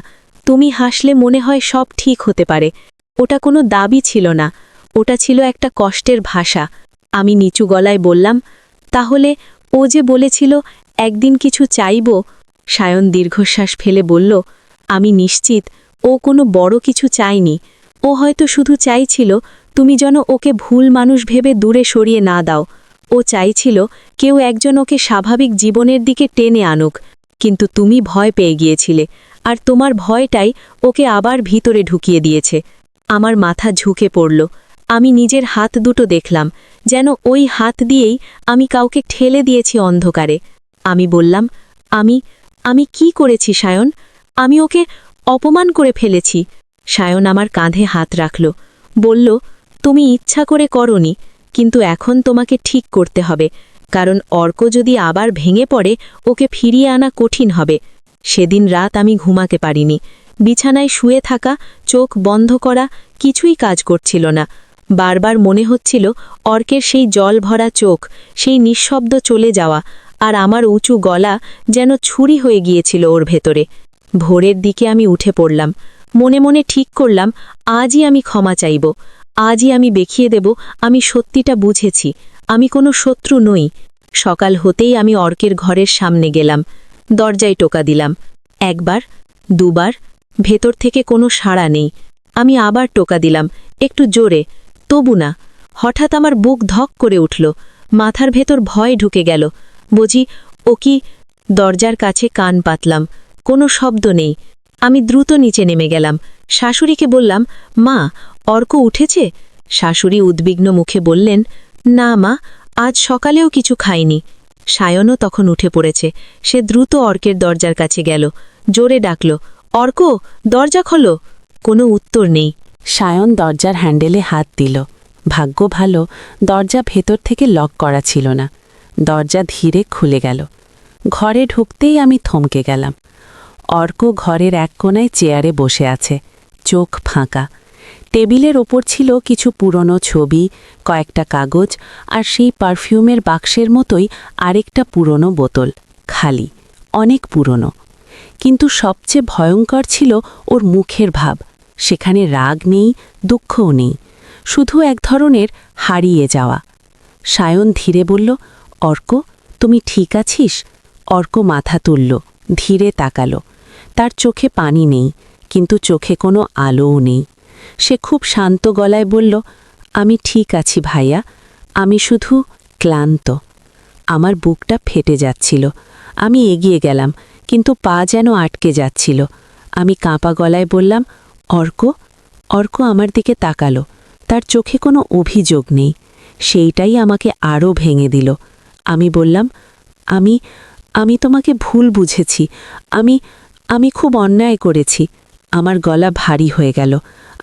তুমি হাসলে মনে হয় সব ঠিক হতে পারে। ওটা কোনো দাবি ছিল না, ওটা ছিল একটা কষ্টের ভাষা। আমি নিচু গলায় বললাম, তাহলে ও যে বলেছিল একদিন কিছু চাইব? সায়ন দীর্ঘশ্বাস ফেলে বলল, আমি নিশ্চিত ও কোনো বড় কিছু চায়নি। ও হয়তো শুধু চাইছিল তুমি যেন ওকে ভুল মানুষ ভেবে দূরে সরিয়ে না দাও। ও চাইছিল কেউ একজন ওকে স্বাভাবিক জীবনের দিকে টেনে আনুক, কিন্তু তুমি ভয় পেয়ে গিয়েছিলে, আর তোমার ভয়টাই ওকে আবার ভিতরে ঢুকিয়ে দিয়েছে। আমার মাথা ঝুঁকে পড়ল। আমি নিজের হাত দুটো দেখলাম, যেন ওই হাত দিয়েই আমি কাউকে ঠেলে দিয়েছি অন্ধকারে। আমি বললাম, আমি কি করেছি সায়ন? আমি ওকে অপমান করে ফেলেছি। সায়ন আমার কাঁধে হাত রাখল, বলল, তুমি ইচ্ছা করে করনি, কিন্তু এখন তোমাকে ঠিক করতে হবে, কারণ অর্ক যদি আবার ভেঙে পড়ে ওকে ফিরিয়ে আনা কঠিন হবে। সেদিন রাত আমি ঘুমাতে পারিনি। বিছানায় শুয়ে থাকা, চোখ বন্ধ করা, কিছুই কাজ করছিল না। বারবার মনে হচ্ছিল অর্কের সেই জল ভরা চোখ, সেই নিঃশব্দ চলে যাওয়া, আর আমার উঁচু গলা যেন ছুরি হয়ে গিয়েছিল ওর ভেতরে। ভোরের দিকে আমি উঠে পড়লাম। মনে মনে ঠিক করলাম, আজই আমি ক্ষমা চাইব। আজই আমি দেখিয়ে দেব আমি সত্যিটা বুঝেছি, আমি কোনো শত্রু নই। সকাল হতেই আমি অর্কের ঘরের সামনে গেলাম। দরজায় টোকা দিলাম। একবার, দুবার, ভেতর থেকে কোনো সাড়া নেই। আমি আবার টোকা দিলাম, একটু জোরে, তবু না। হঠাৎ আমার বুক ধক করে উঠল, মাথার ভেতর ভয় ঢুকে গেল। বুঝি ও কি? দরজার কাছে কান পাতলাম, কোনো শব্দ নেই। আমি দ্রুত নিচে নেমে গেলাম। শাশুড়িকে বললাম, মা, অর্ক উঠেছে? শাশুড়ি উদ্বিগ্ন মুখে বললেন, না মা, আজ সকালেও কিছু খাইনি। সায়নও তখন উঠে পড়েছে। সে দ্রুত অর্কের দরজার কাছে গেল, জোরে ডাকল, অর্ক, দরজা খোলো। কোনো উত্তর নেই। সায়ন দরজার হ্যান্ডেলে হাত দিল। ভাগ্য ভালো, দরজা ভেতর থেকে লক করা ছিল না। দরজা ধীরে খুলে গেল। ঘরে ঢুকতেই আমি থমকে গেলাম। অর্ক ঘরের এক কোণায় চেয়ারে বসে আছে, চোখ ফাঁকা। টেবিলের ওপর ছিল কিছু পুরনো ছবি, কয়েকটা কাগজ, আর সেই পারফিউমের বাক্সের মতোই আরেকটা পুরনো বোতল, খালি, অনেক পুরনো। কিন্তু সবচেয়ে ভয়ঙ্কর ছিল ওর মুখের ভাব। সেখানে রাগ নেই, দুঃখও নেই, শুধু এক ধরনের হারিয়ে যাওয়া। সায়ন ধীরে বলল, অর্ক, তুমি ঠিক আছিস? অর্ক মাথা তুলল, ধীরে তাকালো। তার চোখে পানি নেই, কিন্তু চোখে কোনো আলোও নেই। সে খুব শান্ত গলায় বলল, আমি ঠিক আছি ভাইয়া, আমি শুধু ক্লান্ত। আমার বুকটা ফেটে যাচ্ছিল। আমি এগিয়ে গেলাম, কিন্তু পা যেন আটকে যাচ্ছিল। আমি কাঁপা গলায় বললাম, অর্ক। অর্ক আমার দিকে তাকালো। তার চোখে কোনো অভিযোগ নেই। সেইটাই আমাকে আরও ভেঙে দিল। আমি বললাম, আমি তোমাকে ভুল বুঝেছি। আমি খুব অন্যায় করেছি। আমার গলা ভারী হয়ে গেল।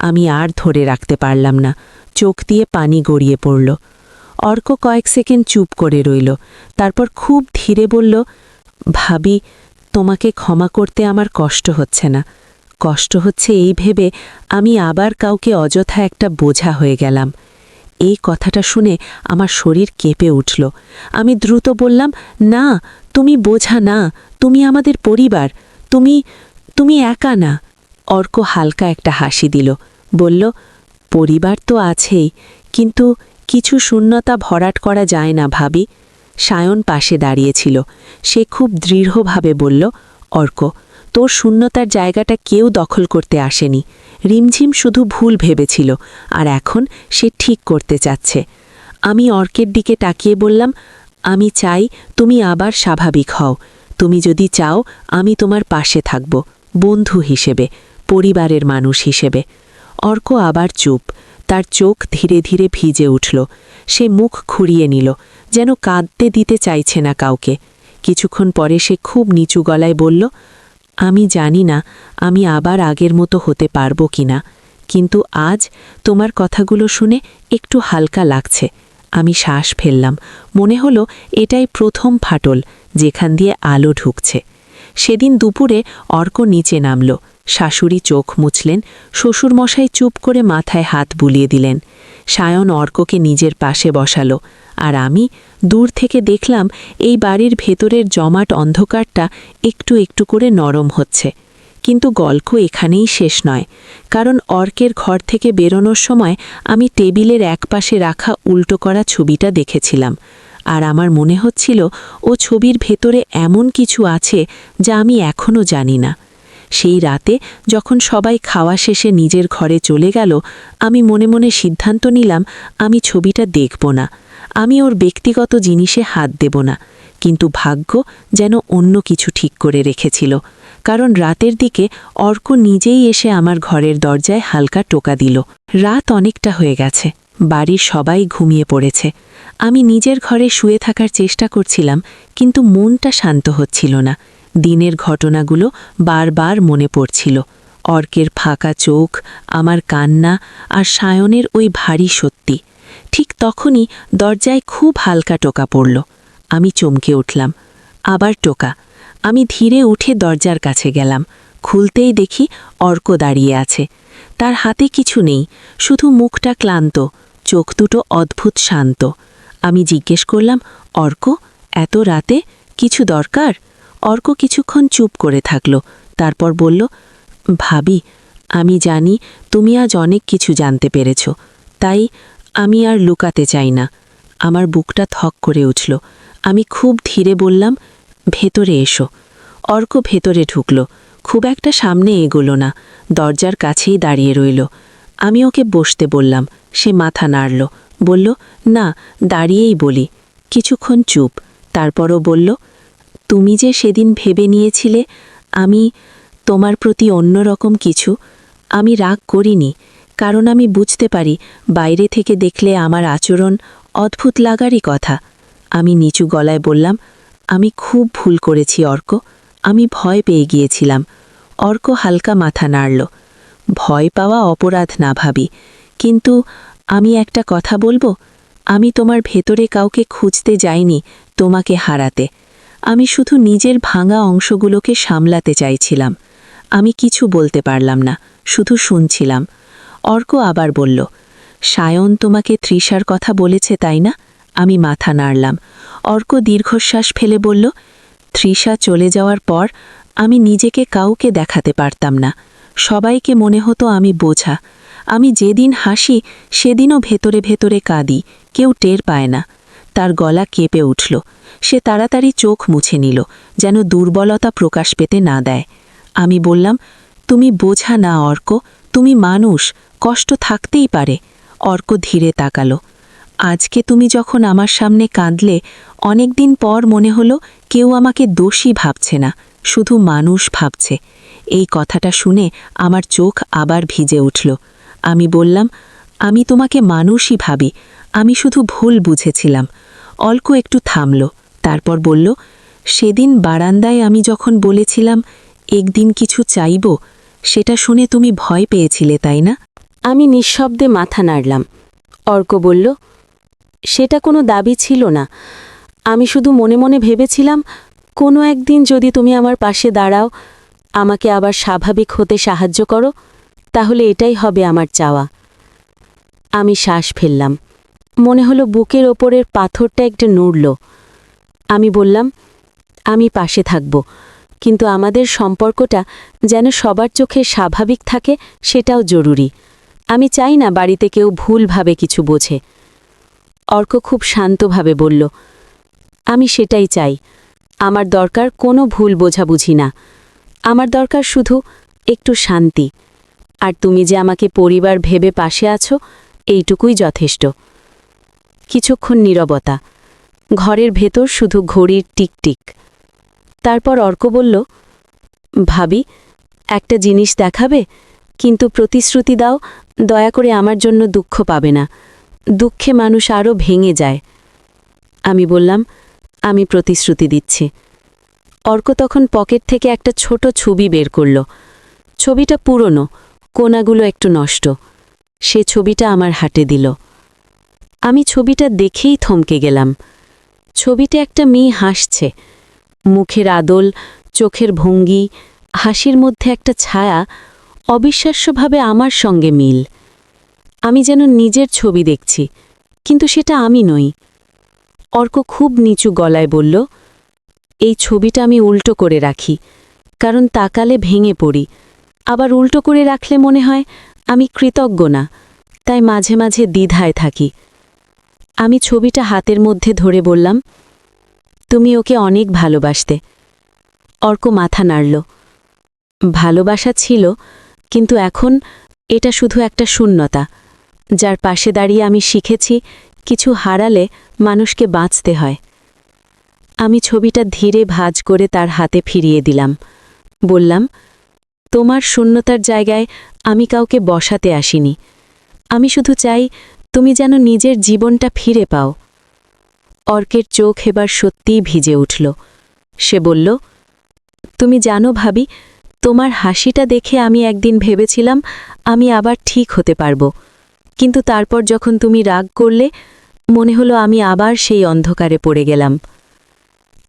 আমি আর ধরে রাখতে পারলাম না। চোখ দিয়ে পানি গড়িয়ে পড়ল। অর্ক কয়েক সেকেন্ড চুপ করে রইল। তারপর খুব ধীরে বলল, ভাবি, তোমাকে ক্ষমা করতে আমার কষ্ট হচ্ছে না। কষ্ট হচ্ছে এই ভেবে আমি আবার কাউকে অযথা একটা বোঝা হয়ে গেলাম। এই কথাটা শুনে আমার শরীর কেঁপে উঠল। আমি দ্রুত বললাম, না, তুমি বোঝা না, তুমি আমাদের পরিবার, তুমি তুমি একা না। অর্ক হালকা একটা হাসি দিল, বলল, পরিবার তো আছেই, কিন্তু কিছু শূন্যতা ভরাট করা যায় না ভাবি। সায়ন পাশে দাঁড়িয়েছিল। সে খুব দৃঢ়ভাবে বলল, অর্ক, তোর শূন্যতার জায়গাটা কেউ দখল করতে আসেনি। রিমঝিম শুধু ভুল ভেবেছিল, আর এখন সে ঠিক করতে চাচ্ছে। আমি অর্কের দিকে তাকিয়ে বললাম, আমি চাই তুমি আবার স্বাভাবিক হও। তুমি যদি চাও আমি তোমার পাশে থাকব, বন্ধু হিসেবে, পরিবারের মানুষ হিসেবে। অর্ক আবার চুপ। তার চোখ ধীরে ধীরে ভিজে উঠল। সে মুখ খুঁড়িয়ে নিল, যেন কাঁদতে দিতে চাইছে না কাউকে। কিছুক্ষণ পরে সে খুব নিচু গলায় বলল, আমি জানি না আমি আবার আগের মতো হতে পারবো কিনা, কিন্তু আজ তোমার কথাগুলো শুনে একটু হালকা লাগছে। আমি শ্বাস ফেললাম। মনে হলো এটাই প্রথম ফাটল, যেখান দিয়ে আলো ঢুকছে। সেদিন দুপুরে অর্ক নিচে নামল। শাশুড়ি চোখ মুছলেন, শ্বশুরমশাই চুপ করে মাথায় হাত বুলিয়ে দিলেন। সায়ন অর্ককে নিজের পাশে বসালো, আর আমি দূর থেকে দেখলাম এই বাড়ির ভেতরের জমাট অন্ধকারটা একটু একটু করে নরম হচ্ছে। কিন্তু গল্প এখানেই শেষ নয়, কারণ অর্কের ঘর থেকে বেরোনোর সময় আমি টেবিলের একপাশে রাখা উল্টো করা ছবিটা দেখেছিলাম, আর আমার মনে হচ্ছিল ও ছবির ভেতরে এমন কিছু আছে যা আমি এখনও জানি না। সেই রাতে যখন সবাই খাওয়া শেষে নিজের ঘরে চলে গেল, আমি মনে মনে সিদ্ধান্ত নিলাম আমি ছবিটা দেখব না, আমি ওর ব্যক্তিগত জিনিসে হাত দেব না। কিন্তু ভাগ্য যেন অন্য কিছু ঠিক করে রেখেছিল, কারণ রাতের দিকে অর্ক নিজেই এসে আমার ঘরের দরজায় হালকা টোকা দিল। রাত অনেকটা হয়ে গেছে, বাড়ির সবাই ঘুমিয়ে পড়েছে। আমি নিজের ঘরে শুয়ে থাকার চেষ্টা করছিলাম, কিন্তু মনটা শান্ত হচ্ছিল না। দিনের ঘটনাগুলো বারবার মনে পড়ছিল। অর্কের ফাঁকা চোখ, আমার কান্না, আর সায়নের ওই ভারী সত্যি। ঠিক তখনই দরজায় খুব হালকা টোকা পড়ল। আমি চমকে উঠলাম। আবার টোকা। আমি ধীরে উঠে দরজার কাছে গেলাম। খুলতেই দেখি অর্ক দাঁড়িয়ে আছে। তার হাতে কিছু নেই, শুধু মুখটা ক্লান্ত, চোখ দুটো অদ্ভুত শান্ত। আমি জিজ্ঞেস করলাম, অর্ক, এত রাতে কিছু দরকার? অর্ক কিছুক্ষণ চুপ করে থাকল, তারপর বলল, ভাবি, আমি জানি তুমি আজ অনেক কিছু জানতে পেরেছ, তাই আমি আর লুকাতে চাই না। আমার বুকটা থক করে উঠল। আমি খুব ধীরে বললাম, ভেতরে এসো। অর্ক ভেতরে ঢুকল, খুব একটা সামনে এগোলো না, দরজার কাছেই দাঁড়িয়ে রইল। আমি ওকে বসতে বললাম, সে মাথা নাড়ল, বলল, না, দাঁড়িয়েই বলি। কিছুক্ষণ চুপ, তারপরও বলল, তুমি যে সেদিন ভেবে নিয়েছিলে আমি তোমার প্রতি অন্যরকম কিছু, আমি রাগ করিনি, কারণ আমি বুঝতে পারি বাইরে থেকে দেখলে আমার আচরণ অদ্ভুত লাগারই কথা। আমি নিচু গলায় বললাম, আমি খুব ভুল করেছি অর্ক, আমি ভয় পেয়ে গিয়েছিলাম। অর্ক হালকা মাথা নাড়ল। ভয় পাওয়া অপরাধ না ভাবি, কিন্তু আমি একটা কথা বলবো, আমি তোমার ভেতরে কাউকে খুঁজতে যাইনি তোমাকে হারাতে। আমি শুধু নিজের ভাঙা অংশগুলোকে সামলাতে চাইছিলাম। আমি কিছু বলতে পারলাম না, শুধু শুনছিলাম। অর্ক আবার বলল, সায়ন তোমাকে তৃষার কথা বলেছে তাই না? আমি মাথা নাড়লাম। অর্ক দীর্ঘশ্বাস ফেলে বলল, তৃষা চলে যাওয়ার পর আমি নিজেকে কাউকে দেখাতে পারতাম না। সবাইকে মনে হতো আমি বোঝা। আমি যেদিন হাসি সেদিনও ভেতরে ভেতরে কাঁদি, কেউ টের পায় না। তার গলা কেঁপে উঠল। সে তাড়াতাড়ি চোখ মুছে নিল, যেন দুর্বলতা প্রকাশ পেতে না দেয়। আমি বললাম, তুমি বোঝা না অর্ক, তুমি মানুষ, কষ্ট থাকতেই পারে। অর্ক ধীরে তাকালো। আজকে তুমি যখন আমার সামনে কাঁদলে, অনেকদিন পর মনে হলো কেউ আমাকে দোষী ভাবছে না, শুধু মানুষ ভাবছে। এই কথাটা শুনে আমার চোখ আবার ভিজে উঠল। আমি বললাম, আমি তোমাকে মানুষই ভাবি, আমি শুধু ভুল বুঝেছিলাম। অল্ক একটু থামল, তারপর বলল, সেদিন বারান্দায় আমি যখন বলেছিলাম একদিন কিছু চাইব, সেটা শুনে তুমি ভয় পেয়েছিলে তাই না? আমি নিঃশব্দে মাথা নাড়লাম। অর্ক বলল, সেটা কোনো দাবি ছিল না, আমি শুধু মনে মনে ভেবেছিলাম কোনো একদিন যদি তুমি আমার পাশে দাঁড়াও, আমাকে আবার স্বাভাবিক হতে সাহায্য করো, তাহলে এটাই হবে আমার চাওয়া। আমি শ্বাস ফেললাম। মনে হলো বুকের ওপরের পাথরটা একটু নড়ল। আমি বললাম, আমি পাশে থাকব, কিন্তু আমাদের সম্পর্কটা যেন সবার চোখে স্বাভাবিক থাকে সেটাও জরুরি। আমি চাই না বাড়িতে কেউ ভুলভাবে কিছু বোঝে। অর্ক খুব শান্তভাবে বলল, আমি সেটাই চাই। আমার দরকার কোনো ভুল বোঝাবুঝি না। আমার দরকার শুধু একটু শান্তি। আর তুমি যে আমাকে পরিবার ভেবে পাশে আছো, এইটুকুই যথেষ্ট। কিছুক্ষণ নীরবতা। ঘরের ভেতর শুধু ঘড়ির টিকটিক। তারপর অর্ক বলল, ভাবি, একটা জিনিস দেখাবে, কিন্তু প্রতিশ্রুতি দাও, দয়া করে আমার জন্য দুঃখ পাবে না। দুঃখে মানুষ আরও ভেঙে যায়। আমি বললাম, আমি প্রতিশ্রুতি দিচ্ছি। অর্ক তখন পকেট থেকে একটা ছোট ছবি বের করল। ছবিটা পুরনো, কোনাগুলো একটু নষ্ট। সে ছবিটা আমার হাতে দিল। আমি ছবিটা দেখেই থমকে গেলাম। ছবিতে একটা মেয়ে হাসছে, মুখের আদল, চোখের ভঙ্গি, হাসির মধ্যে একটা ছায়া, অবিশ্বাস্যভাবে আমার সঙ্গে মিল। আমি যেন নিজের ছবি দেখছি, কিন্তু সেটা আমি নই। অর্ক খুব নিচু গলায় বলল, এই ছবিটা আমি উল্টো করে রাখি, কারণ তাকালে ভেঙে পড়ি। আবার উল্টো করে রাখলে মনে হয় আমি কৃতজ্ঞ না, তাই মাঝে মাঝে দ্বিধায় থাকি। আমি ছবিটা হাতের মধ্যে ধরে বললাম, তুমি ওকে অনেক ভালোবাসতে। অর্ক মাথা নাড়ল। ভালোবাসা ছিল, কিন্তু এখন এটা শুধু একটা শূন্যতা, যার পাশে দাঁড়িয়ে আমি শিখেছি কিছু হারালে মানুষকে বাঁচতে হয়। আমি ছবিটা ধীরে ভাঁজ করে তার হাতে ফিরিয়ে দিলাম। বললাম, তোমার শূন্যতার জায়গায় আমি কাউকে বসাতে আসিনি। আমি শুধু চাই তুমি যেন নিজের জীবনটা ফিরে পাও। অর্কের চোখ এবার সত্যিই ভিজে উঠল। সে বলল, তুমি জানো ভাবি, তোমার হাসিটা দেখে আমি একদিন ভেবেছিলাম আমি আবার ঠিক হতে পারব, কিন্তু তারপর যখন তুমি রাগ করলে মনে হলো আমি আবার সেই অন্ধকারে পড়ে গেলাম।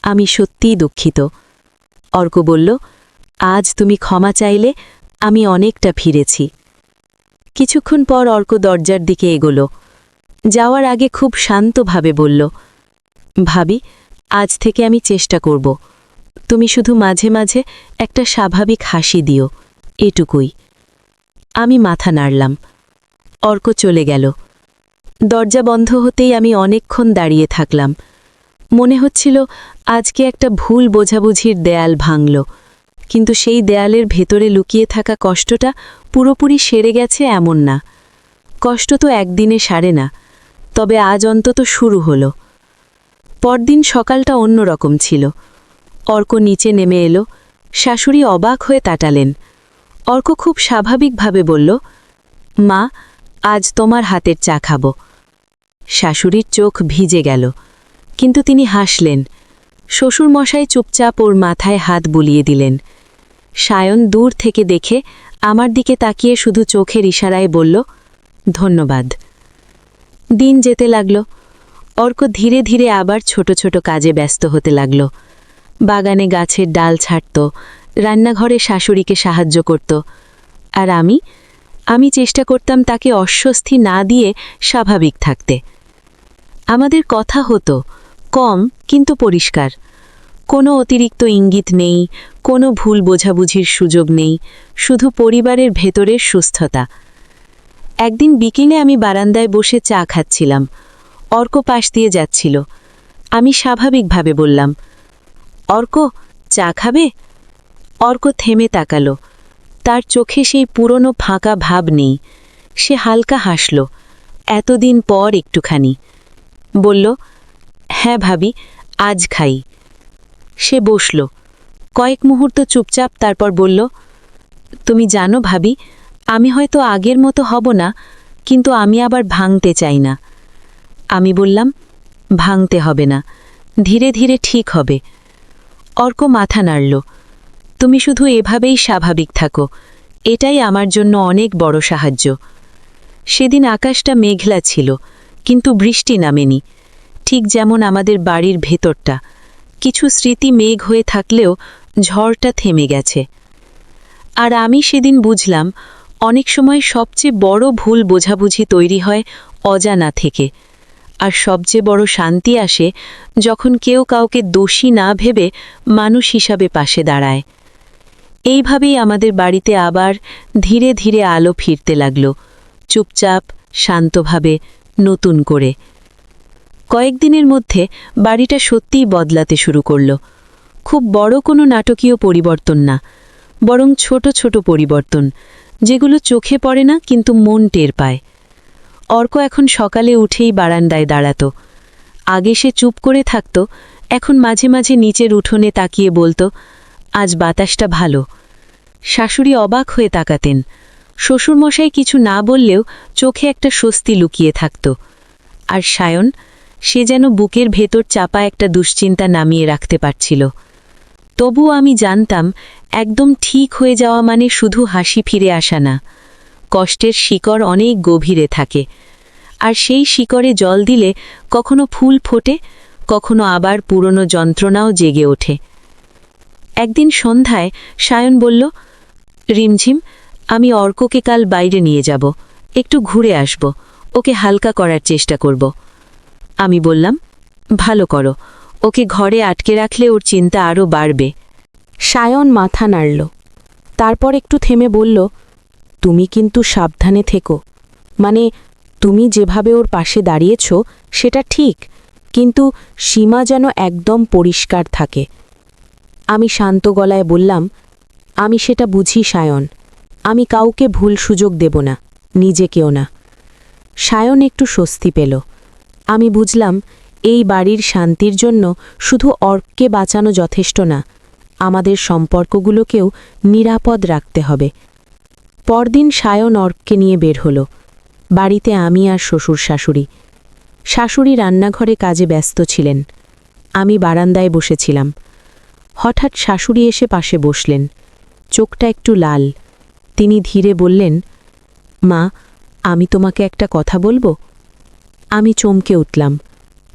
আমি সত্যিই দুঃখিত। অর্ক বলল, আজ তুমি ক্ষমা চাইলে আমি অনেকটা ফিরেছি। কিছুক্ষণ পর অর্ক দরজার দিকে এগোল। যাওয়ার আগে খুব শান্তভাবে বলল, ভাবি, আজ থেকে আমি চেষ্টা করব। তুমি শুধু মাঝে মাঝে একটা স্বাভাবিক হাসি দিও, এটুকুই। আমি মাথা নাড়লাম। অর্ক চলে গেল। দরজা বন্ধ হতেই আমি অনেকক্ষণ দাঁড়িয়ে থাকলাম। মনে হচ্ছিল আজকে একটা ভুল বোঝাবুঝির দেয়াল ভাঙল, কিন্তু সেই দেয়ালের ভেতরে লুকিয়ে থাকা কষ্টটা পুরোপুরি সেরে গেছে এমন না। কষ্ট তো একদিনে সারে না, তবে আজ অন্তত শুরু হলো। পরদিন সকালটা অন্যরকম ছিল। অর্ক নিচে নেমে এলো। শাশুড়ি অবাক হয়ে তাটালেন। অর্ক খুব স্বাভাবিকভাবে বলল, মা, আজ তোমার হাতের চা খাব। শাশুড়ির চোখ ভিজে গেল, কিন্তু তিনি হাসলেন। শ্বশুরমশাই চুপচাপ ওর মাথায় হাত বুলিয়ে দিলেন। সায়ন দূর থেকে দেখে আমার দিকে তাকিয়ে শুধু চোখের ইশারায় বলল, ধন্যবাদ। দিন যেতে লাগল। অর্ক ধীরে ধীরে আবার ছোট ছোট কাজে ব্যস্ত হতে লাগল। বাগানে গাছের ডাল ছাঁটত, রান্নাঘরে শাশুড়িকে সাহায্য করত। আর আমি চেষ্টা করতাম তাকে অস্বস্তি না দিয়ে স্বাভাবিক থাকতে। আমাদের কথা হতো, কম কিন্তু পরিষ্কার। কোনো অতিরিক্ত ইঙ্গিত নেই, কোনো ভুল বোঝাবুঝির সুযোগ নেই, শুধু পরিবারের ভেতরের সুস্থতা। একদিন বিকেলে আমি বারান্দায় বসে চা খাচ্ছিলাম। অর্ক পাশ দিয়ে যাচ্ছিল। আমি স্বাভাবিকভাবে বললাম, অর্ক, চা খাবে? অর্ক থেমে তাকালো। তার চোখে সেই পুরনো ফাঁকা ভাব নেই। সে হালকা হাসল, এতদিন পর একটুখানি। বলল, হ্যাঁ ভাবি, আজ খাই। সে বসল কয়েক মুহূর্ত চুপচাপ, তারপর বলল, তুমি জানো ভাবি, আমি হয়তো আগের মতো হব না, কিন্তু আমি আবার ভাঙতে চাই না। আমি বললাম, ভাঙতে হবে না, ধীরে ধীরে ঠিক হবে। অর্ক মাথা নাড়ল। তুমি শুধু এভাবেই স্বাভাবিক থাকো, এটাই আমার জন্য অনেক বড় সাহায্য। সেদিন আকাশটা মেঘলা ছিল, কিন্তু বৃষ্টি নামেনি। ঠিক যেমন আমাদের বাড়ির ভেতরটা, কিছু স্মৃতি মেঘ হয়ে থাকলেও ঝড়টা থেমে গেছে। আর আমি সেদিন বুঝলাম, অনেক সময় সবচেয়ে বড় ভুল বোঝাবুঝি তৈরি হয় অজানা থেকে। আর সবচেয়ে বড় শান্তি আসে যখন কেউ কাউকে দোষী না ভেবে মানুষ হিসাবে পাশে দাঁড়ায়। এইভাবেই আমাদের বাড়িতে আবার ধীরে ধীরে আলো ফিরতে লাগল, চুপচাপ, শান্তভাবে, নতুন করে। কয়েকদিনের মধ্যে বাড়িটা সত্যিই বদলাতে শুরু করল। খুব বড় কোনো নাটকীয় পরিবর্তন না, বরং ছোট ছোট পরিবর্তন, যেগুলো চোখে পড়ে না কিন্তু মন টের পায়। অর্ক এখন সকালে উঠেই বারান্দায় দাঁড়াত। আগে সে চুপ করে থাকত, এখন মাঝে মাঝে নিচের উঠোনে তাকিয়ে বলতো, আজ বাতাসটা ভালো। শাশুড়ি অবাক হয়ে তাকাতেন। শ্বশুরমশাই কিছু না বললেও চোখে একটা স্বস্তি লুকিয়ে থাকত। আর সায়ন, সে যেন বুকের ভেতর চাপা একটা দুশ্চিন্তা নামিয়ে রাখতে পারছিল। তবুও আমি জানতাম, একদম ঠিক হয়ে যাওয়া মানে শুধু হাসি ফিরে আসা না। কষ্টের শিকড় অনেক গভীরে থাকে, আর সেই শিকড়ে জল দিলে কখনো ফুল ফোটে, কখনো আবার পুরনো যন্ত্রণাও জেগে ওঠে। একদিন সন্ধ্যায় সায়ন বলল, রিমঝিম, আমি অর্ককে কাল বাইরে নিয়ে যাব, একটু ঘুরে আসব, ওকে হালকা করার চেষ্টা করব। আমি বললাম, ভালো করো, ওকে ঘরে আটকে রাখলে ওর চিন্তা আরও বাড়বে। সায়ন মাথা নাড়ল, তারপর একটু থেমে বলল, তুমি কিন্তু সাবধানে থেকো। মানে, তুমি যেভাবে ওর পাশে দাঁড়িয়েছ সেটা ঠিক, কিন্তু সীমা যেন একদম পরিষ্কার থাকে। আমি শান্ত গলায় বললাম, আমি সেটা বুঝি সায়ন, আমি কাউকে ভুল সুযোগ দেব না, নিজেকেও না। সায়ন একটু স্বস্তি পেল। আমি বুঝলাম, এই বাড়ির শান্তির জন্য শুধু অর্ককে বাঁচানো যথেষ্ট না, আমাদের সম্পর্কগুলোকেও নিরাপদ রাখতে হবে। পরদিন সায়ন অর্ককে নিয়ে বের হলো। বাড়িতে আমি আর শ্বশুর শাশুড়ি। শাশুড়ি রান্নাঘরে কাজে ব্যস্ত ছিলেন, আমি বারান্দায় বসেছিলাম। হঠাৎ শাশুড়ি এসে পাশে বসলেন, চোখটা একটু লাল। তিনি ধীরে বললেন, মা, আমি তোমাকে একটা কথা বলবো। আমি চমকে উঠলাম,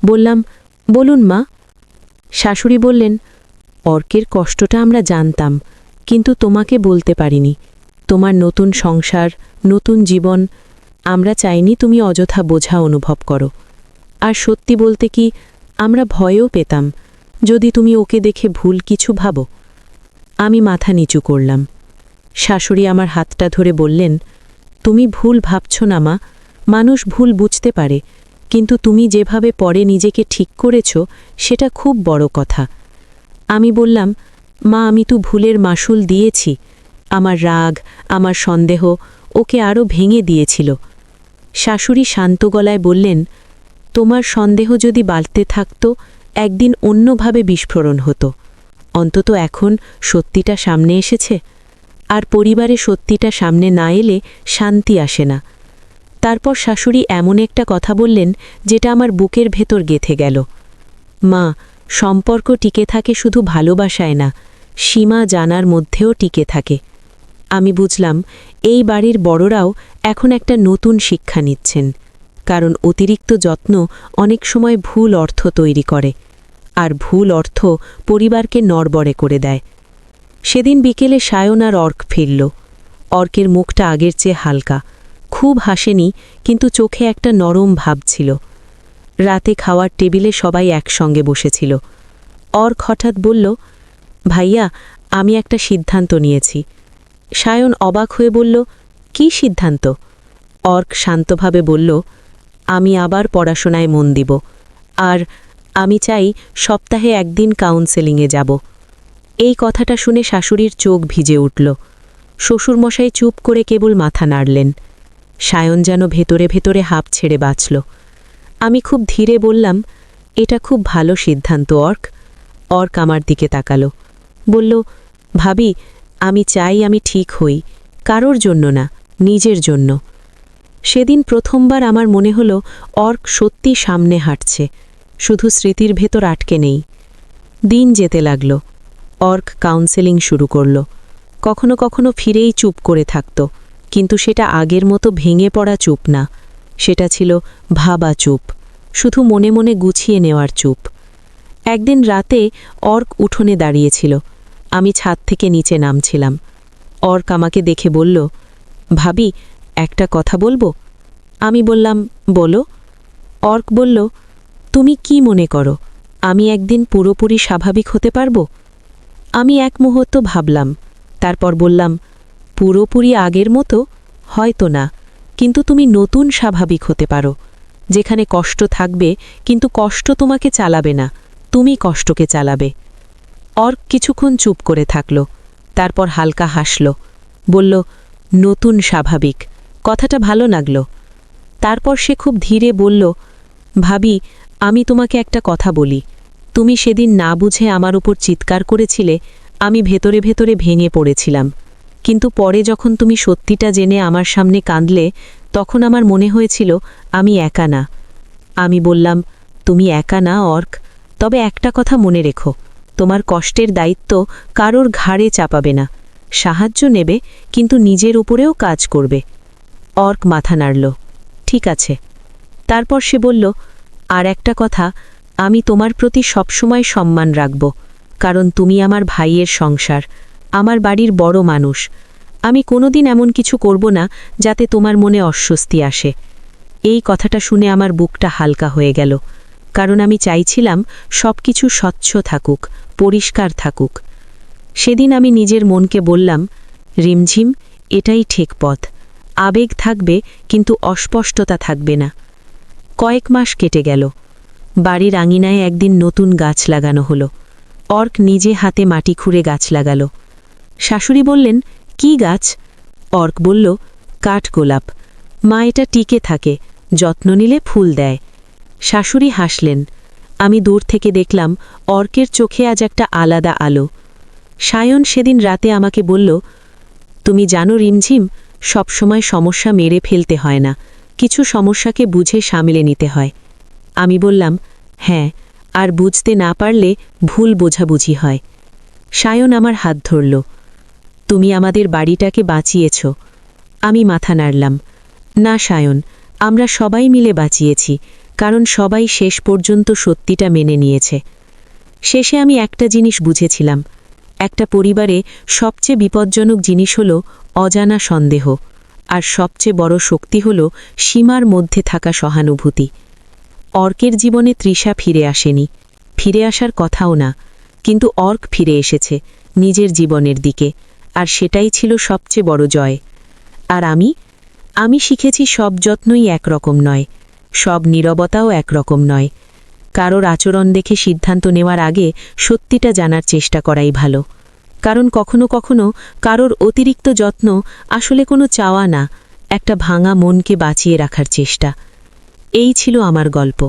বললাম, বলুন মা। শাশুড়ি বললেন, অর্কের কষ্টটা আমরা জানতাম, কিন্তু তোমাকে বলতে পারিনি। তোমার নতুন সংসার, নতুন জীবন, আমরা চাইনি তুমি অযথা বোঝা অনুভব করো। আর সত্যি বলতে কি, আমরা ভয়ও পেতাম, যদি তুমি ওকে দেখে ভুল কিছু ভাবো। আমি মাথা নিচু করলাম। শাশুড়ি আমার হাতটা ধরে বললেন, তুমি ভুল ভাবছ না মা, মানুষ ভুল বুঝতে পারে, কিন্তু তুমি যেভাবে পরে নিজেকে ঠিক করেছ সেটা খুব বড় কথা। আমি বললাম, মা, আমি তো ভুলের মাসুল দিয়েছি। আমার রাগ, আমার সন্দেহ ওকে আরও ভেঙে দিয়েছিল। শাশুড়ি শান্ত গলায় বললেন, তোমার সন্দেহ যদি বাড়তে থাকত, একদিন অন্যভাবে বিস্ফোরণ হতো। অন্তত এখন সত্যিটা সামনে এসেছে, আর পরিবারে সত্যিটা সামনে না এলে শান্তি আসে না। তারপর শাশুড়ি এমন একটা কথা বললেন যেটা আমার বুকের ভেতর গেঁথে গেল, মা, সম্পর্ক টিকে থাকে শুধু ভালোবাসায় না, সীমা জানার মধ্যেও টিকে থাকে। আমি বুঝলাম, এই বাড়ির বড়রাও এখন একটা নতুন শিক্ষা নিচ্ছেন, কারণ অতিরিক্ত যত্ন অনেক সময় ভুল অর্থ তৈরি করে, আর ভুল অর্থ পরিবারকে নড়বড়ে করে দেয়। সেদিন বিকেলে সায়ন আর অর্ক ফিরল। অর্কের মুখটা আগের চেয়ে হালকা, খুব হাসেনি, কিন্তু চোখে একটা নরম ভাব ছিল। রাতে খাওয়ার টেবিলে সবাই একসঙ্গে বসেছিল। অর্ক হঠাৎ বলল, ভাইয়া, আমি একটা সিদ্ধান্ত নিয়েছি। সায়ন অবাক হয়ে বলল, কি সিদ্ধান্ত? অর্ক শান্তভাবে বলল, আমি আবার পড়াশোনায় মন দিব, আর আমি চাই সপ্তাহে একদিন কাউন্সেলিংয়ে যাব। এই কথাটা শুনে শাশুড়ির চোখ ভিজে উঠল। শ্বশুরমশাই চুপ করে কেবল মাথা নাড়লেন। সায়ন যেন ভেতরে ভেতরে হাঁপ ছেড়ে বাঁচল। আমি খুব ধীরে বললাম, এটা খুব ভালো সিদ্ধান্ত অর্ক। অর্ক আমার দিকে তাকালো, বলল, ভাবি, আমি চাই আমি ঠিক হই, কারোর জন্য না, নিজের জন্য। সেদিন প্রথমবার আমার মনে হলো অর্ক সত্যি সামনে হাঁটছে, শুধু স্মৃতির ভেতর আটকে নেই। দিন যেতে লাগল। অর্ক কাউন্সেলিং শুরু করল। কখনো কখনো ফিরেই চুপ করে থাকত, কিন্তু সেটা আগের মতো ভেঙে পড়া চুপ না, সেটা ছিল ভাবা চুপ, শুধু মনে মনে গুছিয়ে নেওয়ার চুপ। একদিন রাতে অর্ক উঠোনে দাঁড়িয়েছিল, আমি ছাদ থেকে নিচে নামছিলাম। অর্ক আমাকে দেখে বলল, ভাবি, একটা কথা বলবো? আমি বললাম, বলো। অর্ক বলল, তুমি কি মনে করো আমি একদিন পুরোপুরি স্বাভাবিক হতে পারব? আমি এক মুহূর্ত ভাবলাম, তারপর বললাম, পুরোপুরি আগের মতো হয়তো না, কিন্তু তুমি নতুন স্বাভাবিক হতে পারো, যেখানে কষ্ট থাকবে কিন্তু কষ্ট তোমাকে চালাবে না, তুমি কষ্টকে চালাবে। অর্ক কিছুক্ষণ চুপ করে থাকল, তারপর হালকা হাসল, বলল, নতুন স্বাভাবিক, কথাটা ভালো লাগল। তারপর সে খুব ধীরে বলল, ভাবি, আমি তোমাকে একটা কথা বলি, তুমি সেদিন না বুঝে আমার উপর চিৎকার করেছিলে, আমি ভেতরে ভেতরে ভেঙে পড়েছিলাম, কিন্তু পরে যখন তুমি সত্যিটা জেনে আমার সামনে কাঁদলে, তখন আমার মনে হয়েছিল আমি একা না। আমি বললাম, তুমি একা না অর্ক, তবে একটা কথা মনে রেখো, তোমার কষ্টের দায়িত্ব কারোর ঘাড়ে চাপাবে না, সাহায্য নেবে কিন্তু নিজের উপরেও কাজ করবে। অর্ক মাথা নাড়ল, ঠিক আছে। তারপর সে বলল, আর একটা কথা, আমি তোমার প্রতি সবসময় সম্মান রাখব, কারণ তুমি আমার ভাইয়ের সংসার, আমার বাড়ির বড় মানুষ। আমি কোনোদিন এমন কিছু করব না যাতে তোমার মনে অস্বস্তি আসে। এই কথাটা শুনে আমার বুকটা হালকা হয়ে গেল, কারণ আমি চাইছিলাম সব কিছু স্বচ্ছ থাকুক, পরিষ্কার থাকুক। সেদিন আমি নিজের মনকে বললাম, রিমঝিম, এটাই ঠিক পথ, আবেগ থাকবে কিন্তু অস্পষ্টতা থাকবে না। কয়েক মাস কেটে গেল, বাড়ির আঙিনায় একদিন নতুন গাছ লাগানো হলো। অর্ক নিজে হাতে মাটি খুঁড়ে গাছ লাগালো। শাশুড়ি বললেন, কি গাছ? অর্ক বলল, কাঠগোলাপ। মা, এটা টিকে থাকে, যত্ন নিলে ফুল দেয়। শাশুড়ি হাসলেন। আমি দূর থেকে দেখলাম অর্কের চোখে আজ একটা আলাদা আলো। সায়ন সেদিন রাতে আমাকে বলল, তুমি জানো রিমঝিম, সবসময় সমস্যা মেরে ফেলতে হয় না, কিছু সমস্যাকে বুঝে সামলে নিতে হয়। আমি বললাম, হ্যাঁ, আর বুঝতে না পারলে ভুল বোঝাবুঝি হয়। সায়ন আমার হাত ধরল, তুমি আমাদের বাড়িটাকে বাঁচিয়েছ। আমি মাথা নাড়লাম, না সায়ন, আমরা সবাই মিলে বাঁচিয়েছি, কারণ সবাই শেষ পর্যন্ত সত্যিটা মেনে নিয়েছে। শেষে আমি একটা জিনিস বুঝেছিলাম, একটা পরিবারে সবচেয়ে বিপজ্জনক জিনিস হল অজানা সন্দেহ, আর সবচেয়ে বড় শক্তি হল সীমার মধ্যে থাকা সহানুভূতি। অর্কের জীবনে তৃষা ফিরে আসেনি, ফিরে আসার কথাও না, কিন্তু অর্ক ফিরে এসেছে নিজের জীবনের দিকে, আর সেটাই ছিল সবচেয়ে বড় জয়। আর আমি শিখেছি সব যত্নই একরকম নয়, সব নীরবতাও একরকম নয়। কারোর আচরণ দেখে সিদ্ধান্ত নেওয়ার আগে সত্যিটা জানার চেষ্টা করাই ভালো, কারণ কখনো কখনো কারোর অতিরিক্ত যত্ন আসলে কোনো চাওয়া না, একটা ভাঙা মনকে বাঁচিয়ে রাখার চেষ্টা। এই ছিল আমার গল্প।